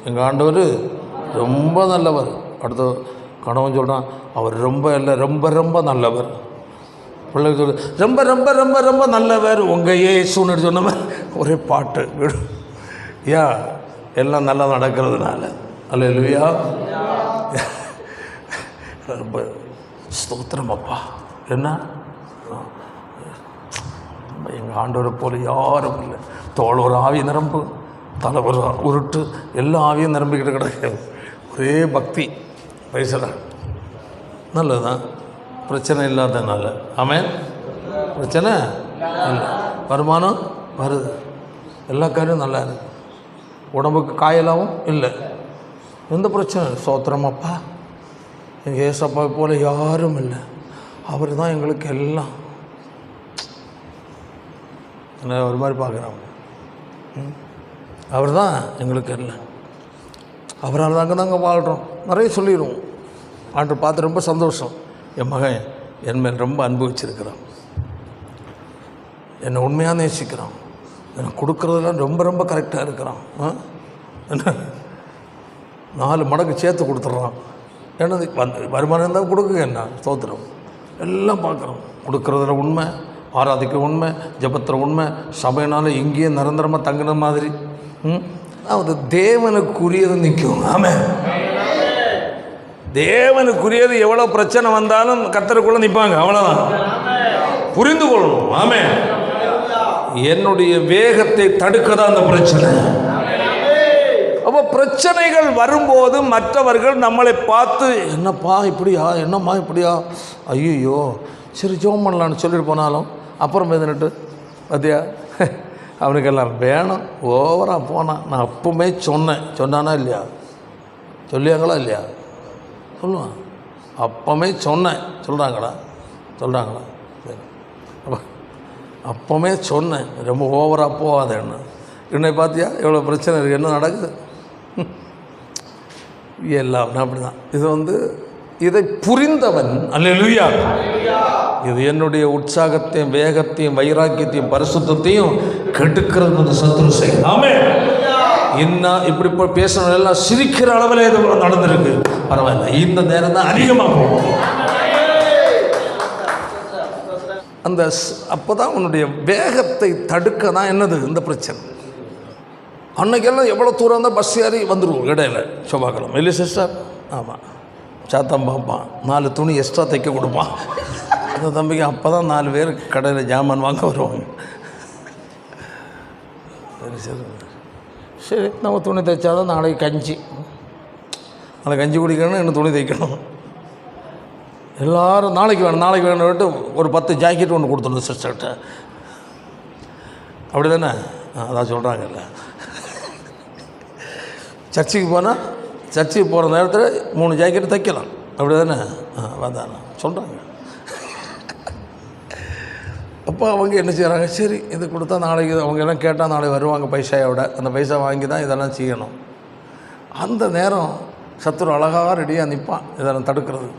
எங்கள் ஆண்டவர் ரொம்ப நல்லவர். அடுத்த கணவன் சொல்கிறான், அவர் ரொம்ப இல்லை, ரொம்ப ரொம்ப நல்லவர். பிள்ளைங்க சொல்ல, ரொம்ப ரொம்ப ரொம்ப ரொம்ப நல்லவர் உங்கள் ஏசுன்னு சொன்னவன். ஒரே பாட்டு விடும். எல்லாம் நல்லா நடக்கிறதுனால. அல்லேலூயா. ரொம்ப ஸ்தோத்திரமப்பா. என்ன எங்கள் ஆண்டவரை போல யாரும் இல்லை. தோல் ஒரு ஆவி நிரம்பு, தலை ஒரு உருட்டு, எல்லா ஆவியும் நிரம்பிக்கிட்டு கிடையாது. ஒரே பக்தி. வயசுல நல்லதுதான், பிரச்சனை இல்லாததுனால. ஆமென். பிரச்சனை இல்லை, வருமானம் வருது, எல்லா காரியம் நல்லா இருக்கு, உடம்புக்கு காயலாவும் இல்லை, எந்த பிரச்சனை. ஸ்தோத்திரமப்பா, எங்கள் ஏசப்பா போல் யாரும் இல்லை. அவர் தான் எங்களுக்கு எல்லாம். ஒரு மாதிரி பார்க்குறாங்க. அவர் தான் எங்களுக்கு எல்லாம், அவரால் தாங்க வாழ்கிறோம். நிறைய சொல்லிடுவோம். ஆண்டு பார்த்து ரொம்ப சந்தோஷம். என் மகன் என் மேல் ரொம்ப அன்பு வச்சிருக்கிறான், என்னை உண்மையாக நேசிக்கிறான், எனக்கு கொடுக்குறதுலாம் ரொம்ப ரொம்ப கரெக்டாக இருக்கிறான். என்ன 4 மடங்கு சேர்த்து கொடுத்துட்றான். என்னது வருமானம் இருந்தால் கொடுக்குங்க, என்ன ஸ்தோத்திரம். எல்லாம் பார்க்குறோம். கொடுக்குறதுல உண்மை, ஆராதிக்கிற உண்மை, ஜபத்திர உண்மை, சபையினால இங்கேயே நிரந்தரமாக தங்கின மாதிரி. அது தேவனுக்குரியது நிற்கும். ஆமாம், தேவனுக்குரியது. எவ்வளோ பிரச்சனை வந்தாலும் கர்த்தருக்குள்ளே நிற்பாங்க, அவ்வளோதான். புரிந்து கொள்ளணும். ஆமாம், என்னுடைய வேகத்தை தடுக்க தான் அந்த பிரச்சனை. அப்போ பிரச்சனைகள் வரும்போது மற்றவர்கள் நம்மளை பார்த்து, என்னப்பா இப்படியா, என்னம்மா இப்படியா, ஐயோ சரி ஜோம் பண்ணலான்னு சொல்லிட்டு போனாலும் அப்புறம் எதுன்னுட்டு பார்த்தியா அவனுக்கெல்லாம் வேணும், ஓவராக போனான். நான் அப்பவுமே சொன்னானா இல்லையா, சொல்லியாங்களா இல்லையா, சொல்லுவான். அப்பவுமே சொல்கிறாங்களா அப்போவுமே சொன்னேன், ரொம்ப ஓவராக போகாத. என்னை பார்த்தியா எவ்வளோ பிரச்சனை இருக்குது, என்ன நடக்குது எல்லாம் அப்படி தான். இது இதை புரிந்தவன், அல்லேலூயா, இது என்னுடைய உற்சாகத்தையும் வேகத்தையும் வைராக்கியத்தையும் பரிசுத்தையும் கெடுக்கிறது சத்துரு செய்யும். ஆமென். இன்னும் இப்படி பேசணும் எல்லாம் சிரிக்கிற அளவில் இது நடந்திருக்கு. பரவாயில்ல, இந்த நேரம் தான் அதிகமாக போகும். அப்போ தான் உன்னுடைய வேகத்தை தடுக்க தான் என்னது இந்த பிரச்சனை. அன்னைக்கெல்லாம் எவ்வளோ தூரம் இருந்தால் பஸ் ஏறி வந்துடுவோம் இடையில செவ்வாய்க்கிழமை. இல்லை சிஸ்டர், ஆமாம், சாத்தான் பார்ப்பான், 4 துணி எக்ஸ்ட்ரா தைக்க கொடுப்பான் அந்த தம்பிக்கு. அப்போ தான் 4 பேர் கடையில் ஜாமான் வாங்க வருவாங்க. சரி நம்ம துணி தைச்சாதான் நாளைக்கு கஞ்சி குடிக்கணும், இன்னும் துணி தைக்கணும். எல்லோரும் நாளைக்கு வேணும்ட்டு ஒரு 10 ஜாக்கெட் ஒன்று கொடுத்துடணும் சிஸ்டர்கிட்ட. அப்படி தானே? அதான் சொல்கிறாங்கல்ல. சர்ச்சுக்கு போகிற நேரத்தில் 3 ஜாக்கெட்டு தைக்கலாம், அப்படி தானே? வந்தானே சொல்கிறாங்க. அப்போ அவங்க என்ன செய்கிறாங்க, சரி இது கொடுத்தா நாளைக்கு அவங்க எல்லாம் கேட்டால் நாளைக்கு வருவாங்க பைசாயோட, அந்த பைசா வாங்கி தான் இதெல்லாம் செய்யணும். அந்த நேரம் சத்துரு அழகாக ரெடியாக நிற்பான் இதெல்லாம் தடுக்கிறது.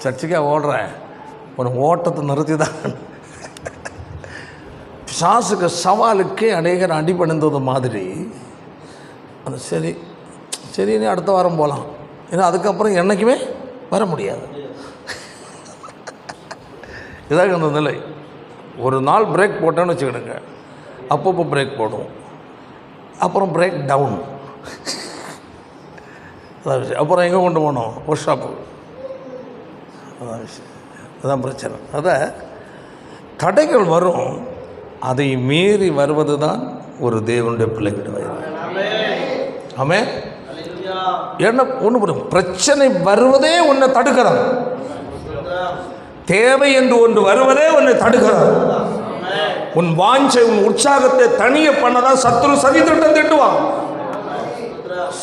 சர்ச்சுக்கே ஓடுறேன், ஒரு ஓட்டத்தை நிறுத்தி தான் பிசாசுக்கு சவாலுக்கே அநேகர் அடிபணிந்தது மாதிரி. அந்த சரி நீ அடுத்த வாரம் போகலாம், ஏன்னா அதுக்கப்புறம் என்றைக்குமே வர முடியாது. இதாக அந்த நிலை. ஒரு நாள் பிரேக் போட்டோன்னு வச்சுக்கிடுங்க, அப்பப்போ பிரேக் போடுவோம், அப்புறம் பிரேக் டவுன். அதான் விஷயம். அப்புறம் எங்கே கொண்டு போனோம், ஒர்க் ஷாப்பு. அதான் விஷயம், அதுதான் பிரச்சனை. தடைகள் வரும், அதை மீறி வருவது தான் ஒரு தேவனுடைய பிள்ளைகளுடைய. ஆமென். என்ன ஒன்று புரியும், பிரச்சனை வருவதே உன்னை தடுக்கிறான். தேவை என்று ஒன்று வருவதே உன்னை தடுக்கிறான். உன் வாஞ்சை, உன் உற்சாகத்தை தனிய பண்ணதான் சத்துரு சதி திட்டம் திட்டுவான்.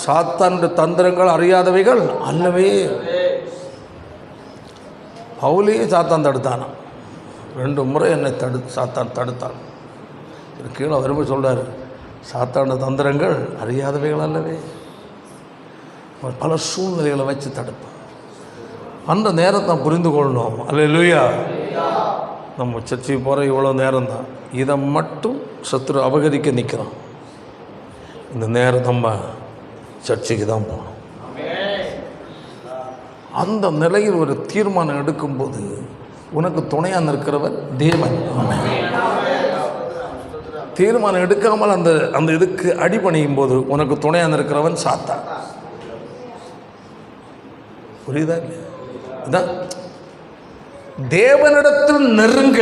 சாத்தான் தந்திரங்கள் அறியாதவைகள் அல்லவே. பவுலையே சாத்தான் தடுத்தானா, 2 முறை என்னை சாத்தான் தடுத்தான். கீழே வரும்போது சொல்கிறார், சாத்தான தந்திரங்கள் அறியாதவைகள் அல்லவே. பல சூழ்நிலைகளை வச்சு தடுப்பான். அந்த நேரத்தை புரிந்து கொள்ளணும். அல்லேலூயா. நம்ம சர்ச்சைக்கு போகிற இவ்வளோ நேரம் தான், இதை மட்டும் சத்துரு அபகரிக்க நிற்கிறான். இந்த நேரம் நம்ம சர்ச்சைக்கு தான் போகணும். அந்த நிலையில் ஒரு தீர்மானம் எடுக்கும்போது உனக்கு துணையாக நிற்கிறவர் தேவன். தீர்மானம் எடுக்காமல் அந்த இதுக்கு அடிபணியும் போது உனக்கு துணையாக நிற்கிறவன் சாத்தான். புரியுதா? இதான் தேவனிடத்தில் நெருங்க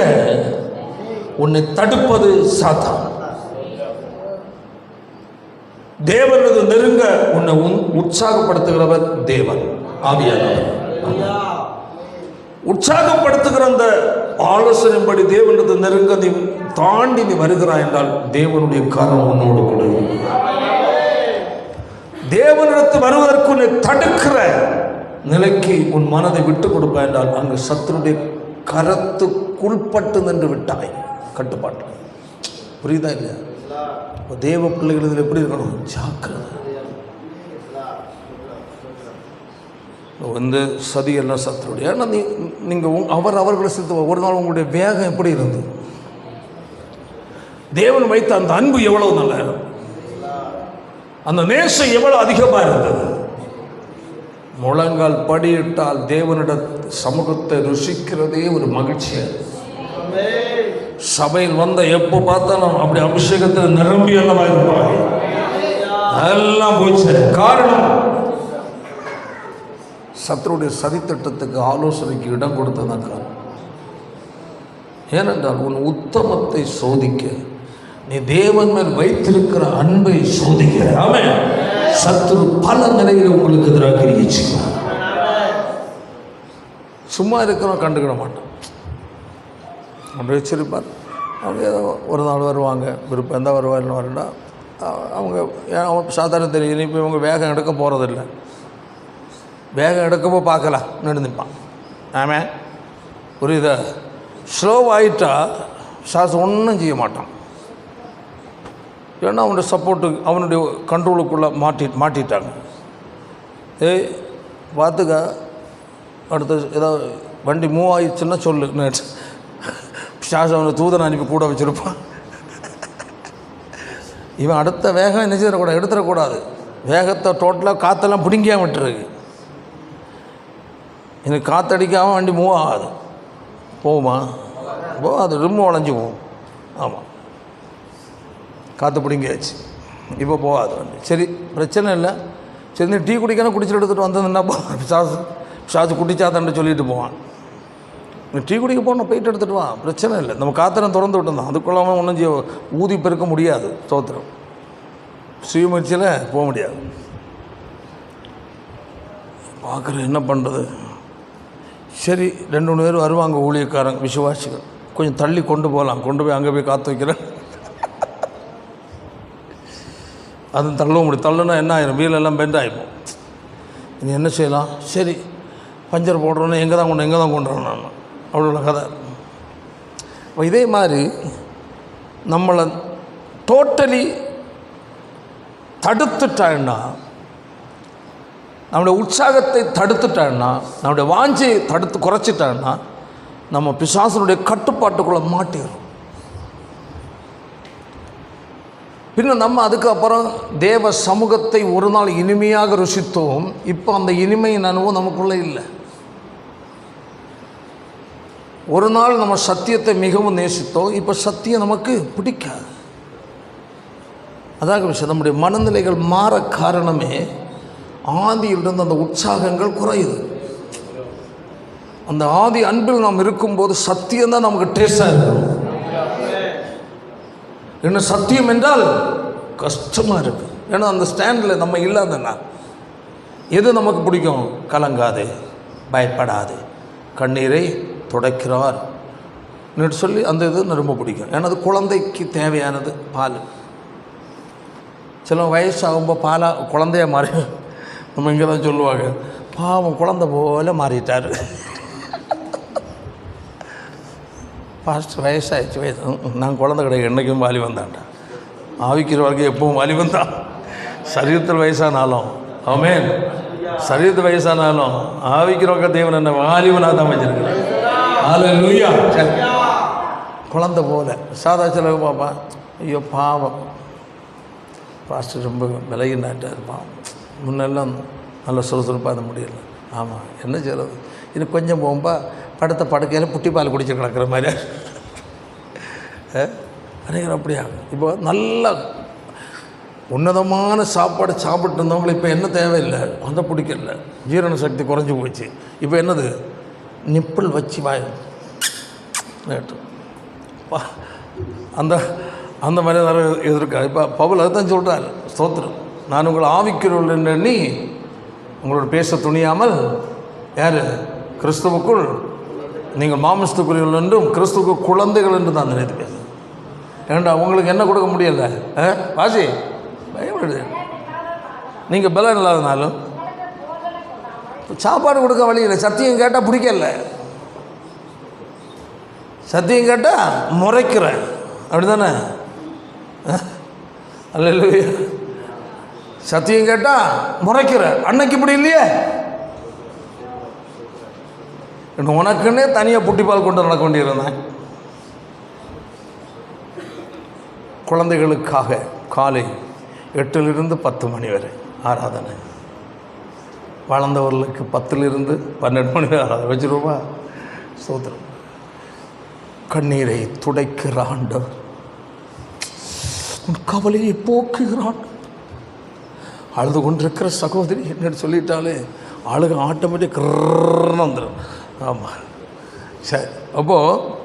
உன்னை தடுப்பது சாத்தான். தேவனிடத்தில் நெருங்க உன்னை உற்சாகப்படுத்துகிறவர் தேவன், ஆவியானவர். உற்சாகப்படுத்துகிற அந்த ஆலோசனைப்படி தேவனிடத்தில் நெருங்க நீ தாண்டி நீ வருகிறாய் என்றால் தேவனுடைய கரம் உன்னோடு கூட. தேவனிடத்தில் வருவதற்கு உன்னை தடுக்கிற நிலைக்கு உன் மனதை விட்டு கொடுப்பாய் என்றால் அங்கு சத்துருடைய கரத்துக்குள்பட்டு நின்று விட்டாய். கட்டுப்பாட்டு. புரியுதா இல்லையா? இப்போ தேவ பிள்ளைகள் இதில் எப்படி இருக்கணும்? ஜாக்கிரதை. சதி எல்லாம் சத்துருடைய. ஏன்னா நீங்கள் அவர்களை சித்த ஒரு நாள் உங்களுடைய வேகம் எப்படி இருந்தது? தேவன் வைத்த அந்த அன்பு எவ்வளவு நல்லா இருந்தது, அந்த நேசம் எவ்வளவு அதிகமாக இருந்தது. முழங்கால் படியிட்டால் தேவனிட சமூகத்தை ருசிக்கிறதே ஒரு மகிழ்ச்சியா. சபையில் வந்த எப்போ பார்த்தாலும் அப்படி அபிஷேகத்தில் நிரம்பி அல்லவா இருப்பாங்க. எல்லாம் போச்சு. காரணம் சத்துருடைய சதித்திட்டத்துக்கு ஆலோசனைக்கு இடம் கொடுத்ததான் காரணம். ஏனென்றால் உன் உத்தமத்தை சோதிக்க, நீ தேவன் மேல் வைத்திருக்கிற அன்பை சோதிக்க. ஆமென். சத்துரு பல நிலையில் உங்களுக்கு எதிராக கிரிச்சு. சும்மா இருக்கிறோம், கண்டுக்கிட மாட்டோம். அப்படி வச்சிருப்பார். அவங்க ஏதோ ஒரு நாள் வருவாங்க, விருப்பம் எந்த வருவாருன்னு வரண்டா அவங்க சாதாரண தெரியும். இப்போ இவங்க வேகம் எடுக்க போகிறதில்ல. வேகம் எடுக்கப்போ பார்க்கலாம் நின்றுப்பான். ஆமாம், புரியுதா? ஸ்லோவாகிட்டா சாஸ் ஒன்றும் செய்ய மாட்டான். ஏன்னா அவனுடைய சப்போர்ட்டு, அவனுடைய கண்ட்ரோலுக்குள்ளே மாட்டிட்டாங்க. ஏய் பார்த்துக்க, அடுத்த ஏதாவது வண்டி மூவ் ஆகிடுச்சுன்னா சொல்லு. சாஸ் அவனை தூதனை அனுப்பி கூட வச்சுருப்பான். இவன் அடுத்த வேகம் என்ன செய்யக்கூடாது, எடுத்துடக்கூடாது. வேகத்தை டோட்டலாக காற்றெல்லாம் பிடுங்கியாக விட்டுருக்கு. எனக்கு காற்றடிக்காமல் வண்டி மூவ் ஆகாது. போகுமா? அது ரொம்ப உடஞ்சி போகும். ஆமாம், காற்று பிடிங்கியாச்சு, இப்போ போகாது வண்டி. சரி, பிரச்சனை இல்லை. சரி, நீ டீ குடிக்கணும், குடிச்சிட்டு எடுத்துகிட்டு வந்ததுன்னா சாசு குடிச்சாதான்னு சொல்லிட்டு போவான். நீ டீ குடிக்க போனால் போயிட்டு எடுத்துகிட்டு வா, பிரச்சனை இல்லை. நம்ம காத்திரம் திறந்து விட்டுருந்தோம், அதுக்குள்ளாமல் ஒன்றும் ஊதி பெருக்க முடியாது. ஸ்தோத்திரம். சுயமுயற்சியில் போக முடியாது. பார்க்குற என்ன பண்ணுறது? சரி, 2-3 பேர் வருவாங்க, ஊழியக்காரங்க, விசுவாசிகள். கொஞ்சம் தள்ளி கொண்டு போகலாம், கொண்டு போய் அங்கே போய் காற்று வைக்கிறேன். அதுவும் தள்ளவும் முடியும். தள்ளுனா என்ன ஆயிரும்? வீலெல்லாம் பெண்ட் ஆகிப்போம். நீ என்ன செய்யலாம்? சரி, பஞ்சர் போடுறோன்னு எங்கே தான் கொண்டுறேன் நான். அவ்வளோ கதை. இப்போ இதே மாதிரி நம்மளை டோட்டலி தடுத்துட்டான்னா, நம்முடைய உற்சாகத்தை தடுத்துட்டான்னா, நம்முடைய வாஞ்சையை குறைச்சிட்டான்னா, நம்ம பிசாசனுடைய கட்டுப்பாட்டுக்குள்ளே மாட்டிடும். பின்ன நம்ம அதுக்கப்புறம் தேவ சமூகத்தை ஒரு நாள் இனிமையாக ருசித்தோம். இப்போ அந்த இனிமையின் அனுபவம் நமக்குள்ளே இல்லை. ஒரு நாள் நம்ம சத்தியத்தை மிகவும் நேசித்தோம், இப்போ சத்தியம் நமக்கு பிடிக்காது. அதாக விஷயம். நம்முடைய மனநிலைகள் மாற காரணமே ஆதியிலிருந்து அந்த உற்சாகங்கள் குறையுது. அந்த ஆதி அன்பில் நாம் இருக்கும்போது சத்தியம்தான் நமக்கு டேஸ்டாக இருக்கும். என்ன சத்தியம் என்றால் கஷ்டமாக இருக்குது. ஏன்னா அந்த ஸ்டாண்டில் நம்ம இல்லாதன்னா எது நமக்கு பிடிக்கும்? கலங்காது, பயப்படாது, கண்ணீரை துடைக்கிறார் என்று சொல்லி அந்த இது ரொம்ப பிடிக்கும். ஏன்னா அது குழந்தைக்கு தேவையானது. பால் சில வயசாகும்போது பாலாக குழந்தையாக மாறி நம்ம இங்கே தான் சொல்லுவாங்க, பாவம் குழந்தை போல் மாறிட்டார். வயசாகிடுச்சு. நான் குழந்தை கிடையாது, என்றைக்கும் வாலி வந்தான்டா. ஆவிக்கிற வாழ்க்கை எப்பவும் வாலி வந்தான். சரீரத்தில் வயசானாலும், ஆமென், சரீரத்தில் வயசானாலும் ஆவிக்கிறவங்க தேவன் என்ன வாலிபனாக தான் வச்சிருக்கிறேன். ஹல்லேலூயா. குழந்தை போல சாதா செலவு பாப்பா. ஐயோ பாவம், பாஸ்டர் ரொம்ப விலகினாட்டார். பாவம், முன்னெல்லாம் நல்லா சுறுசுறுப்பாக அது முடியல. ஆமாம், என்ன செய்யறது? இன்னும் கொஞ்சம் போகும்பா படுத்த படுக்கையில் புட்டி பால் குடிச்சு கிடக்கிற மாதிரி அநேகர் அப்படியா. இப்போ நல்லா உன்னதமான சாப்பாடு சாப்பிட்டு இருந்தவங்களை இப்போ என்ன தேவையில்லை, அந்த பிடிக்கல, ஜீரண சக்தி குறைஞ்சி போச்சு. இப்போ என்னது? நிப்பிள் வச்சு வாய் அந்த அந்த மாதிரி நிறைய எதிர்க்கா. இப்போ பவுல் அதுதான் சொல்கிறார், ஸ்தோத்திரம், நான் உங்களை ஆவிக்கிறவள் என்று எண்ணி உங்களோட பேச துணியாமல், யார்? கிறிஸ்துவுக்குள் நீங்கள் மாமிசத்துக்குரியவர்கள் என்றும் கிறிஸ்துவுக்கு குழந்தைகள் என்று தான் நினைத்து பேச. ஏன்டா உங்களுக்கு என்ன கொடுக்க முடியலை? வாசி பயப்படுது. நீங்கள் பலம் இல்லாதனாலும் சாப்பாடு கொடுக்க வழி இல்லை. சத்தியம் கேட்டால் பிடிக்கல, சத்தியம் கேட்டால் முறைக்கிறேன், அப்படி தானே? அல்லேலூயா. சத்தியம் கேட்டால் முறைக்கிற. அன்னைக்கு இப்படி இல்லையே, உனக்குன்னே தனியாக புட்டிப்பால் கொண்டு நடக்க வேண்டியிருந்தேன். குழந்தைகளுக்காக காலை 8 to 10 மணி வரை ஆராதனை, வளர்ந்தவர்களுக்கு 10 to 12 மணி வரை ஆராதனை வச்சுருவா. ஸ்தோத்திரம். கண்ணீரை துடைக்கிற ஆண்டவர், உன் கவலையை போக்குகிறான். அழுது கொண்டிருக்கிற சகோதரி என்ன சொல்லிட்டாலே அழுக ஆட்டோமேட்டிக் வந்துடும். ஆமாம், சரி. அப்போது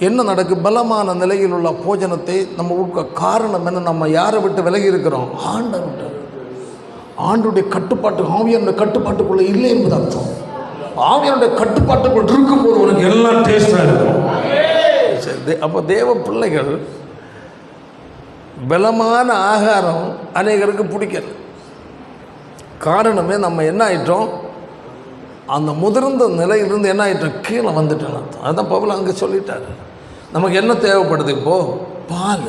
என்ன நடக்கு? பலமான நிலையில் உள்ள போஜனத்தை நம்ம உட்க காரணம் என்ன? நம்ம யாரை விட்டு விலகி இருக்கிறோம்? ஆண்டவர்கிட்ட. ஆண்டுடைய கட்டுப்பாட்டு, ஆவியானுடைய கட்டுப்பாட்டுக்குள்ளே இல்லை என்பது அர்த்தம். ஆவியானுடைய கட்டுப்பாட்டுக்குள் இருக்கும்போது உனக்கு எல்லாம் டேஸ்டாக இருக்கும். சரி, அப்போ தேவ பிள்ளைகள் பலமான ஆகாரம் அநேகருக்கு பிடிக்கல. காரணமே நம்ம என்ன ஆயிட்டோம்? அந்த முதிர்ந்த நிலையிலிருந்து என்ன ஆகிட்டோம்? கீழே வந்துட்டோம். அதுதான் பவுல் அங்கே சொல்லிட்டாரு. நமக்கு என்ன தேவைப்படுது இப்போது? பால்.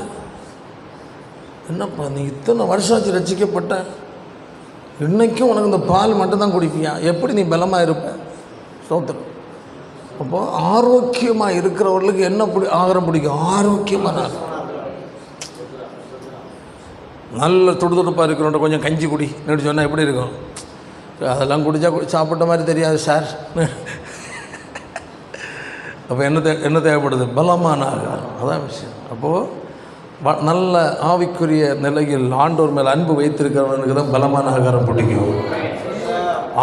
என்னப்பா நீ இத்தனை வருஷம் ஆச்சு ரசிக்கப்பட்ட, இன்றைக்கும் உனக்கு இந்த பால் மட்டும்தான் குடிப்பியா? எப்படி நீ பலமாக இருப்ப? சோத்திரம். அப்போது ஆரோக்கியமாக இருக்கிறவர்களுக்கு என்ன ஆகாரம் பிடிக்கும்? ஆரோக்கியமாக நல்ல துடுதுடுப்பாக இருக்கிறவன்ட்ட கொஞ்சம் கஞ்சி குடி அப்படின்னு சொன்னால் எப்படி இருக்கும்? அதெல்லாம் குடித்தா சாப்பிட்ட மாதிரி தெரியாது சார். அப்போ என்ன தேவைப்படுது? பலமான ஆகாரம். அதான் விஷயம். அப்போது நல்ல ஆவிக்குரிய நிலையில் ஆண்டோர் மேல் அன்பு வைத்திருக்கிறவனுக்கு தான் பலமான ஆகாரம் பிடிக்கும்.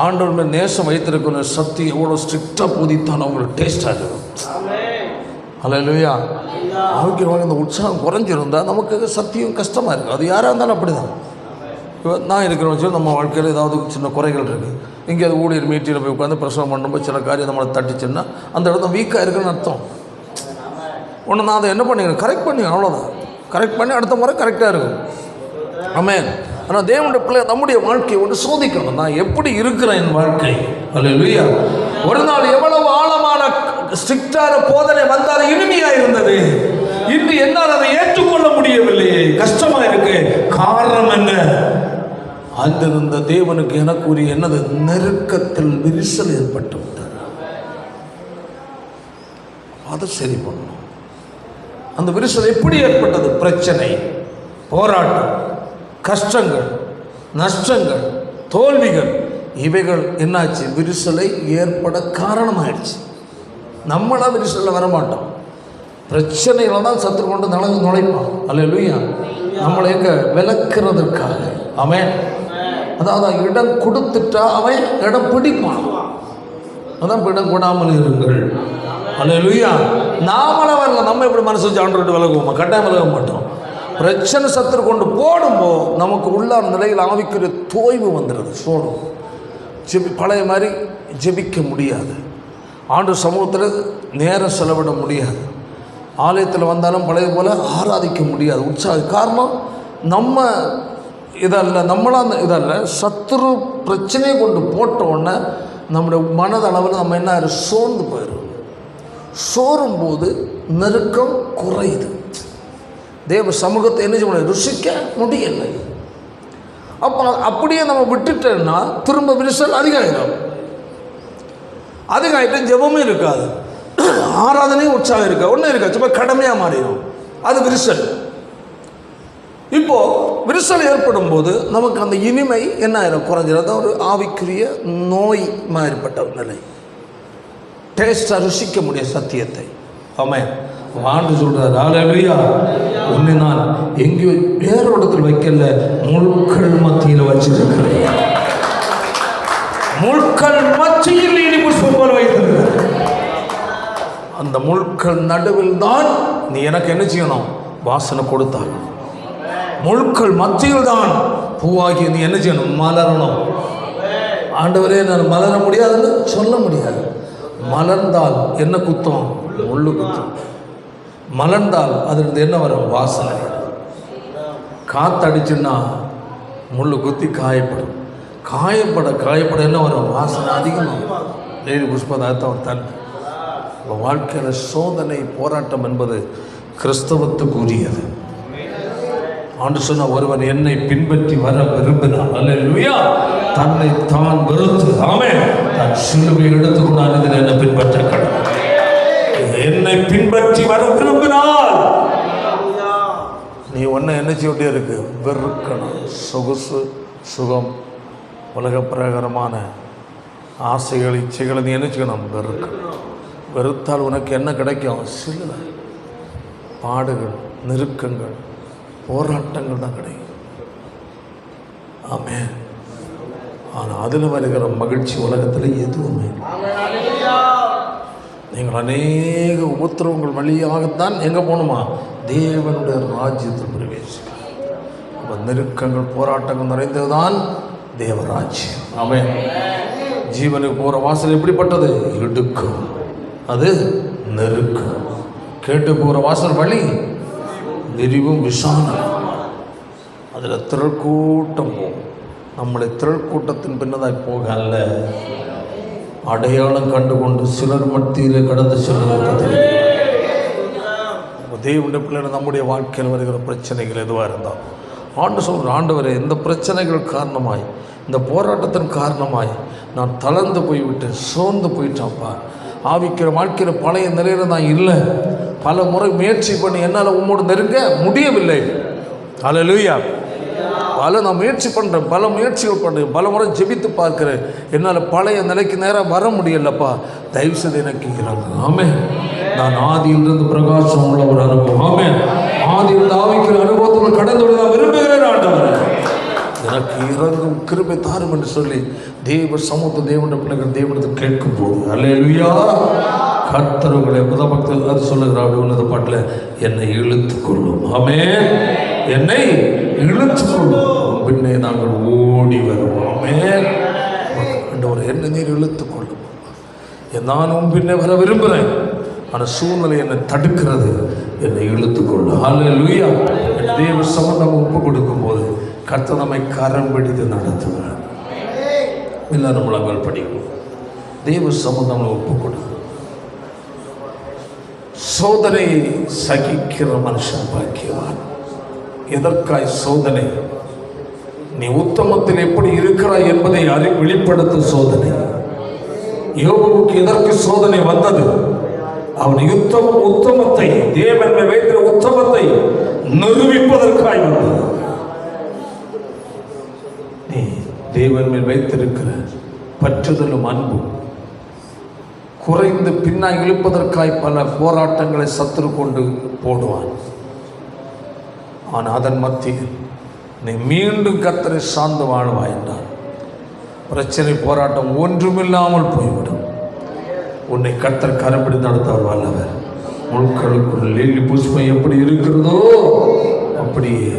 ஆண்டோர் மேல் நேசம் வைத்திருக்கிற சக்தி எவ்வளோ ஸ்ட்ரிக்டாக போதித்தான் அவங்களுக்கு டேஸ்டாக இருக்கும். அல்லேலூயா. ஆரோக்கியமாக இந்த உற்சாகம் குறைஞ்சிருந்தால் நமக்கு சத்தியம் கஷ்டமாக இருக்குது. அது யாராக இருந்தாலும் அப்படி தான். இப்போ நான் இருக்கிறவங்க சொல்லி நம்ம வாழ்க்கையில் ஏதாவது சின்ன குறைகள் இருக்குது. இங்கே அது ஊழியர் மீட்டியில் போய் உட்காந்து பிரசவம் பண்ணும்போது சில காரியம் நம்மளை தட்டிச்சுன்னா அந்த இடத்துல வீக்காக இருக்குன்னு அர்த்தம். ஒன்று நான் அதை என்ன பண்ணிக்கிறேன்? கரெக்ட் பண்ணி, அவ்வளோதான். கரெக்ட் பண்ணி அடுத்த முறை கரெக்டாக இருக்கும். ஆமென். ஆனால் தேவனுடைய பிள்ளை நம்முடைய வாழ்க்கையை ஒன்று சோதிக்கணும். நான் எப்படி இருக்கிறேன் என் வாழ்க்கை? அல்லேலூயா. ஒரு நாள் எவ்வளவு ஆழமான ஸ்ட்ரிக்டான போதனை வந்தாலும் இனிமையாக இருந்தது. இன்று என்னால் அதை ஏற்றுக்கொள்ள முடியவில்லையே, கஷ்டமாக இருக்கு. காரணம் என்ன? அங்கிருந்த தேவனுக்கு எனக்குரிய என்னது? நெருக்கத்தில் விரிசல் ஏற்பட்டு விட்டார். அதை சரி பண்ணணும். அந்த விரிசல் எப்படி ஏற்பட்டது? பிரச்சனை, போராட்டம், கஷ்டங்கள், நஷ்டங்கள், தோல்விகள், இவைகள் என்னாச்சு? விரிசலை ஏற்பட காரணமாயிடுச்சு. நம்மளாம் விரிசலில் வரமாட்டோம். பிரச்சனைகளை தான் சத்துரு கொண்டு நுழைப்பான். அல்லேலூயா. நம்மளை எங்கே விளக்குறதுக்காக. அவன் அதாவது இடம் கொடுத்துட்டா அவன் இடம் பிடிப்பான். அதான் இடம் கொடாமல் இருங்கள். அல்லேலூயா. நாமளே வரல, நம்ம எப்படி மனசு வச்சு ஆண்டு விலகுவோமா? கட்டாயம் விலக மாட்டோம். பிரச்சனை சத்துரு கொண்டு போடும்போது நமக்கு உள்ளான நிலையில் ஆவிக்குரிய தோய்வு வந்துடுது. சோடும் பழைய மாதிரி ஜெபிக்க முடியாது. ஆண்டு சமூகத்தில் நேரம் செலவிட முடியாது. ஆலயத்தில் வந்தாலும் பழைய போல் ஆராதிக்க முடியாது. உற்சாக காரணம் நம்ம இதல்ல, நம்மளாம் இதல்ல. சத்துரு பிரச்சனையை கொண்டு போட்ட உடனே நம்முடைய மனதளவில் நம்ம என்ன சோர்ந்து போயிடும். சோரும்போது நெருக்கம் குறையுது. தேவ சமூகத்தை என்ன செய்ய முடியாது? ருசிக்க முடியலை. அப்போ அப்படியே நம்ம விட்டுட்டோம்னா திரும்ப விரிசல் அதிகமாகிடும். அதிகமாகிட்டு ஜெபமும் இருக்காது, ஆராதனையும் உற்சாகம் இருக்கா, ஒன்றும் இருக்கா, சும்மா கடமையாக மாறிடும். அது விரிசல். இப்போது விரிசல் ஏற்படும் போது நமக்கு அந்த இனிமை என்ன ஆயிரும்? குறைஞ்சிடும். ஒரு ஆவிக்குரிய நோய் மாறிப்பட்ட நிலை. டேஸ்டாக ருசிக்க முடிய சத்தியத்தை. ஆமென். ஆண்டு சொல்றார், ஹல்லேலூயா, உன்னை நான் எங்கேயோ வேறோடத்தில் வைக்கல, முள்கள் மத்தியில் வச்சிருக்கிறேன். முள்கள் மத்தியில் இனிப்பு சூப்பர் வைத்திருக்கிறேன். அந்த முள்கள் நடுவில் தான் நீ எனக்கு என்ன செய்யணும்? வாசனை கொடுத்தாங்க. முள்கள் மத்தியில் தான் பூவாகி நீ என்ன செய்யணும்? மலரணும். ஆண்டவரே, நான் மலர முடியாதுன்னு சொல்ல முடியாது. மலர்ந்தால் என்ன குத்தம்? முள்ளு குத்தம். மலர்ந்தால் அதிலிருந்து என்ன வரும்? வாசனை. காற்றடிச்சுன்னா முள்ளு குத்தி காயப்படும். காயப்பட என்ன வரும்? வாசனை அதிகமாக. லேடி புஷ்பதாயத்தை அவர் தன் வாழ்க்கையில் சோதனை போராட்டம் என்பது கிறிஸ்தவத்துக்கு உரியது. ஆண்டு சொன்ன ஒருவன் என்னை பின்பற்றி வர விரும்பினான், அல்லேலூயா, தன்னை தான் வெறுத்து ஆமென் தன் சிலுவையை எடுத்துக்கொண்டான், இதில் என்னை பின்பற்ற கடவுள். என்னை பின்பற்றி வர விரும்பினால் நீ ஒன்றை என்ன செய்ய இருக்கு? வெறுக்கணும். சொகுசு, சுகம், உலக பிரகாரமான ஆசைகள், இச்சைகளை நீ என்ன செய்யணும்? வெறுக்கணும். வெறுத்தால் உனக்கு என்ன கிடைக்கும்? சில பாடுகள், நெருக்கங்கள், போராட்டங்கள் தான் கிடைக்கும். ஆமென். ஆனால் அதில் வருகிற மகிழ்ச்சி உலகத்தில் எதுவுமே. நீங்கள் அநேக உபத்திரவங்கள் வழியாகத்தான் எங்கே போகணுமா? தேவனுடைய ராஜ்யத்தில் பிரவேசிக்க. அப்போ நெருக்கங்கள், போராட்டங்கள் நிறைந்ததுதான் தேவராஜ்யம். ஆமென். ஜீவனுக்கு போகிற வாசல் எப்படிப்பட்டது? இடுக்கும், அது நெருக்கம். கேட்டு போகிற வாசல் வழி விரிவும் விசாலம். அதில் திரள்கூட்டம் போகும். நம்மளை திரள்கூட்டத்தின் பின்னதாய் போக அல்ல, அடையாளம் கண்டுகொண்டு சிலர் மத்தியில் கடந்து செல்வதற்கு. தேவனுடைய பிள்ளைகள் நம்முடைய வாழ்க்கையில் வருகிற பிரச்சனைகள் எதுவாக இருந்தால் ஆண்டு சொல்கிற, ஆண்டவரே, இந்த பிரச்சனைகள் காரணமாய், இந்த போராட்டத்தின் காரணமாய் நான் தளர்ந்து போய்விட்டேன், சோர்ந்து போயிட்டாப்பா. ஆவிக்கிற வாழ்க்கையில் பழைய நிலையில் நான் இல்லை. பல முறை முயற்சி பண்ணி என்னால் உம்மோடு நெருங்க முடியவில்லை. அல்லேலூயா. நான் முயற்சி பண்ணுறேன், பல முயற்சிகள் பண்ணுறேன், பல முறை ஜெபித்து பார்க்கிறேன், என்னால் பழைய நிலைக்கு நேராக வர முடியலப்பா. தயவுசெய்து எனக்கு இறங்கு. ஆமென். நான் ஆதியிலிருந்து பிரகாசம் உள்ள ஒரு அனுபவம். ஆமென். ஆதியிலிருந்து ஆவிக்கிற அனுபவத்துக்குள் கடந்து நான் விரும்புகிறேன். ஆண்டவரே, எனக்கு இறங்கும் கிருபை தாரும் என்று சொல்லி தேவ சமூக தேவனுடைய பிள்ளைகள் தேவனத்தை கேட்கும் போது, அல்லேலூயா, கர்த்தர்களை புதபக்தர் அது சொல்லுகிறார் உன்னத பாட்டில், என்னை இழுத்துக்கொள்ளும். ஆமென். என்னை இழுத்துக்கொள்ளும், பின்னே நாங்கள் ஓடி வருவோம். ஆமென். ஆண்டவரே, என்னை நீர் இழுத்துக்கொள்ளும். நானும் பின்னே வர விரும்புகிறேன், ஆனால் சூழ்நிலை என்னை தடுக்கிறது. என்னை இழுத்துக்கொள்ளும். அல்லேலூயா. தேவ சமூகம் ஒப்பு கொடுக்கும் போது கர்த்தர் நம்மை கரம் பிடித்து நடத்துவார். எல்லாரும் முழங்கால் படிக்கணும். தேவ சமூகம் ஒப்பு கொடுக்கும். சோதனை சகிக்கிற மனுஷன் பாக்கியவான். எதற்காய் சோதனை? நீ உத்தமத்தில் எப்படி இருக்கிறாய் என்பதை வெளிப்படுத்தும் சோதனை. யோபுவுக்கு எதற்கு சோதனை வந்தது? அவன் உத்தமத்தை, தேவன் வைத்த உத்தமத்தை நிரூபிப்பதற்காய் வந்தது. நீ தேவன் மேல் வைத்திருக்கிற பற்றுதலும் அன்பும் குறைந்து பின்னாய் இழுப்பதற்காய் பல போராட்டங்களை சத்துரு கொண்டு போடுவான். ஆனால் அதன் மத்தியில் நீ மீண்டும் கர்த்தரை சார்ந்து வாழ்வாய் என்றால் பிரச்சனை, போராட்டம் ஒன்றுமில்லாமல் போய்விடும். உன்னை கர்த்தர் கரம்பிடி நடத்தவர் வல்லவர். முழுக்களுக்குள் லீலி புஷ்பம் எப்படி இருக்கிறதோ அப்படியே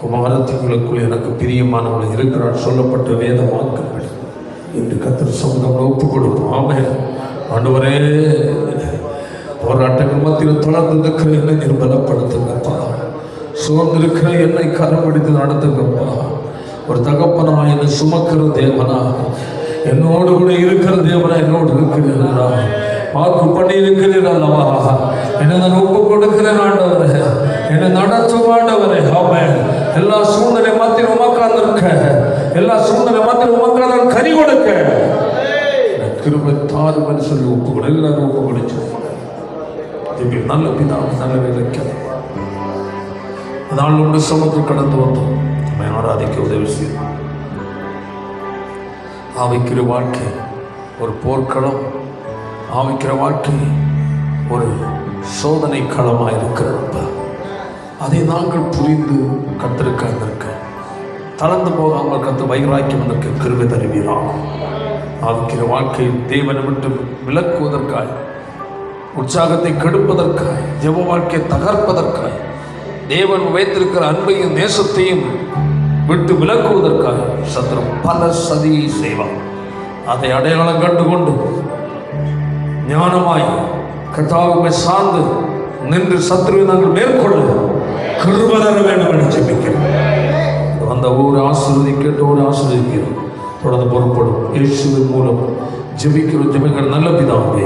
குமாரத்திகளுக்குள் எனக்கு பிரியமானவர்கள் இருக்கிறார் சொல்லப்பட்ட வேத வாக்குகள் என்று கர்த்தர் சொந்தம் ஒப்பு கொடுப்போம். ஆமென். ஆண்டவரே, போராட்டங்கள் மத்தியில் தொடர்ந்து இருக்கிற என்னை நீர் பலப்படுத்துங்கப்பா. சோர்ந்திருக்கிற என்னை கரம் பிடித்து நடத்துங்கப்பா. ஒரு தகப்பனா என்னை சுமக்கிற தேவனா, என்னோடு கூட இருக்கிற தேவனா, என்னோடு இருக்கிறீர்களா, வாக்கு பண்ணி இருக்கிறீர்கள் அல்லவா, என்னை நான் ஒப்பு கொடுக்கிறேன். ஆண்டவரே, என்னை நடத்தும் ஆண்டவரே. ஆமென். எல்லா சூழ்நிலை மத்தியில் உமக்காக இருக்க, எல்லா சூழ்நிலை மத்தியில் உமக்காக கறி கொடுக்க கிருபை தாரும் சொல்லி ஒப்பு கொடு. எல்லாரும் ஒப்பு கொடுச்சு. நல்ல பிதாவை நல்ல விலைக்க அதனால் உங்களுடைய சமூகத்தில் கடந்து வந்தோம். நம்மை ஆராதிக்க உதவி செய்யும். ஆவிக்கிற வாழ்க்கை ஒரு போர்க்களம், ஆவிக்கிற வாழ்க்கை ஒரு சோதனை களமாக இருக்கிறப்ப அதை நாங்கள் புரிந்து கத்திருக்க தளர்ந்து போகாமல் கத்து வைராக்கியம் அதற்கு கிருபை தருவீராகும். ஆவிக்கிற வாழ்க்கையில் தேவனை விட்டு விலக்குவதற்காய், உற்சாகத்தை கெடுப்பதற்காய், ஜெப வாழ்க்கையை தகர்ப்பதற்காய், தேவன் வைத்திருக்கிற அன்பையும் நேசத்தையும் விட்டு விலக்குவதற்காக சத்துரு பல சதியை செய்வான். அதை அடையாளம் கண்டுகொண்டு ஞானமாய் கர்த்தாவை சார்ந்து நின்று சத்துருவை நாங்கள் மேற்கொள்ள கிருபை தர வேண்டும் என்று ஜெபிக்கிறேன். அந்த ஊரை ஆசீர்வதிக்கட்ட ஒரு ஆசீர்வதிக்கிறோம். தொடர்ந்து புறப்படும் இயேசுவின் மூலம் ஜெபிக்கிறோம். ஜெபிக்கிற நல்ல பிதாவே.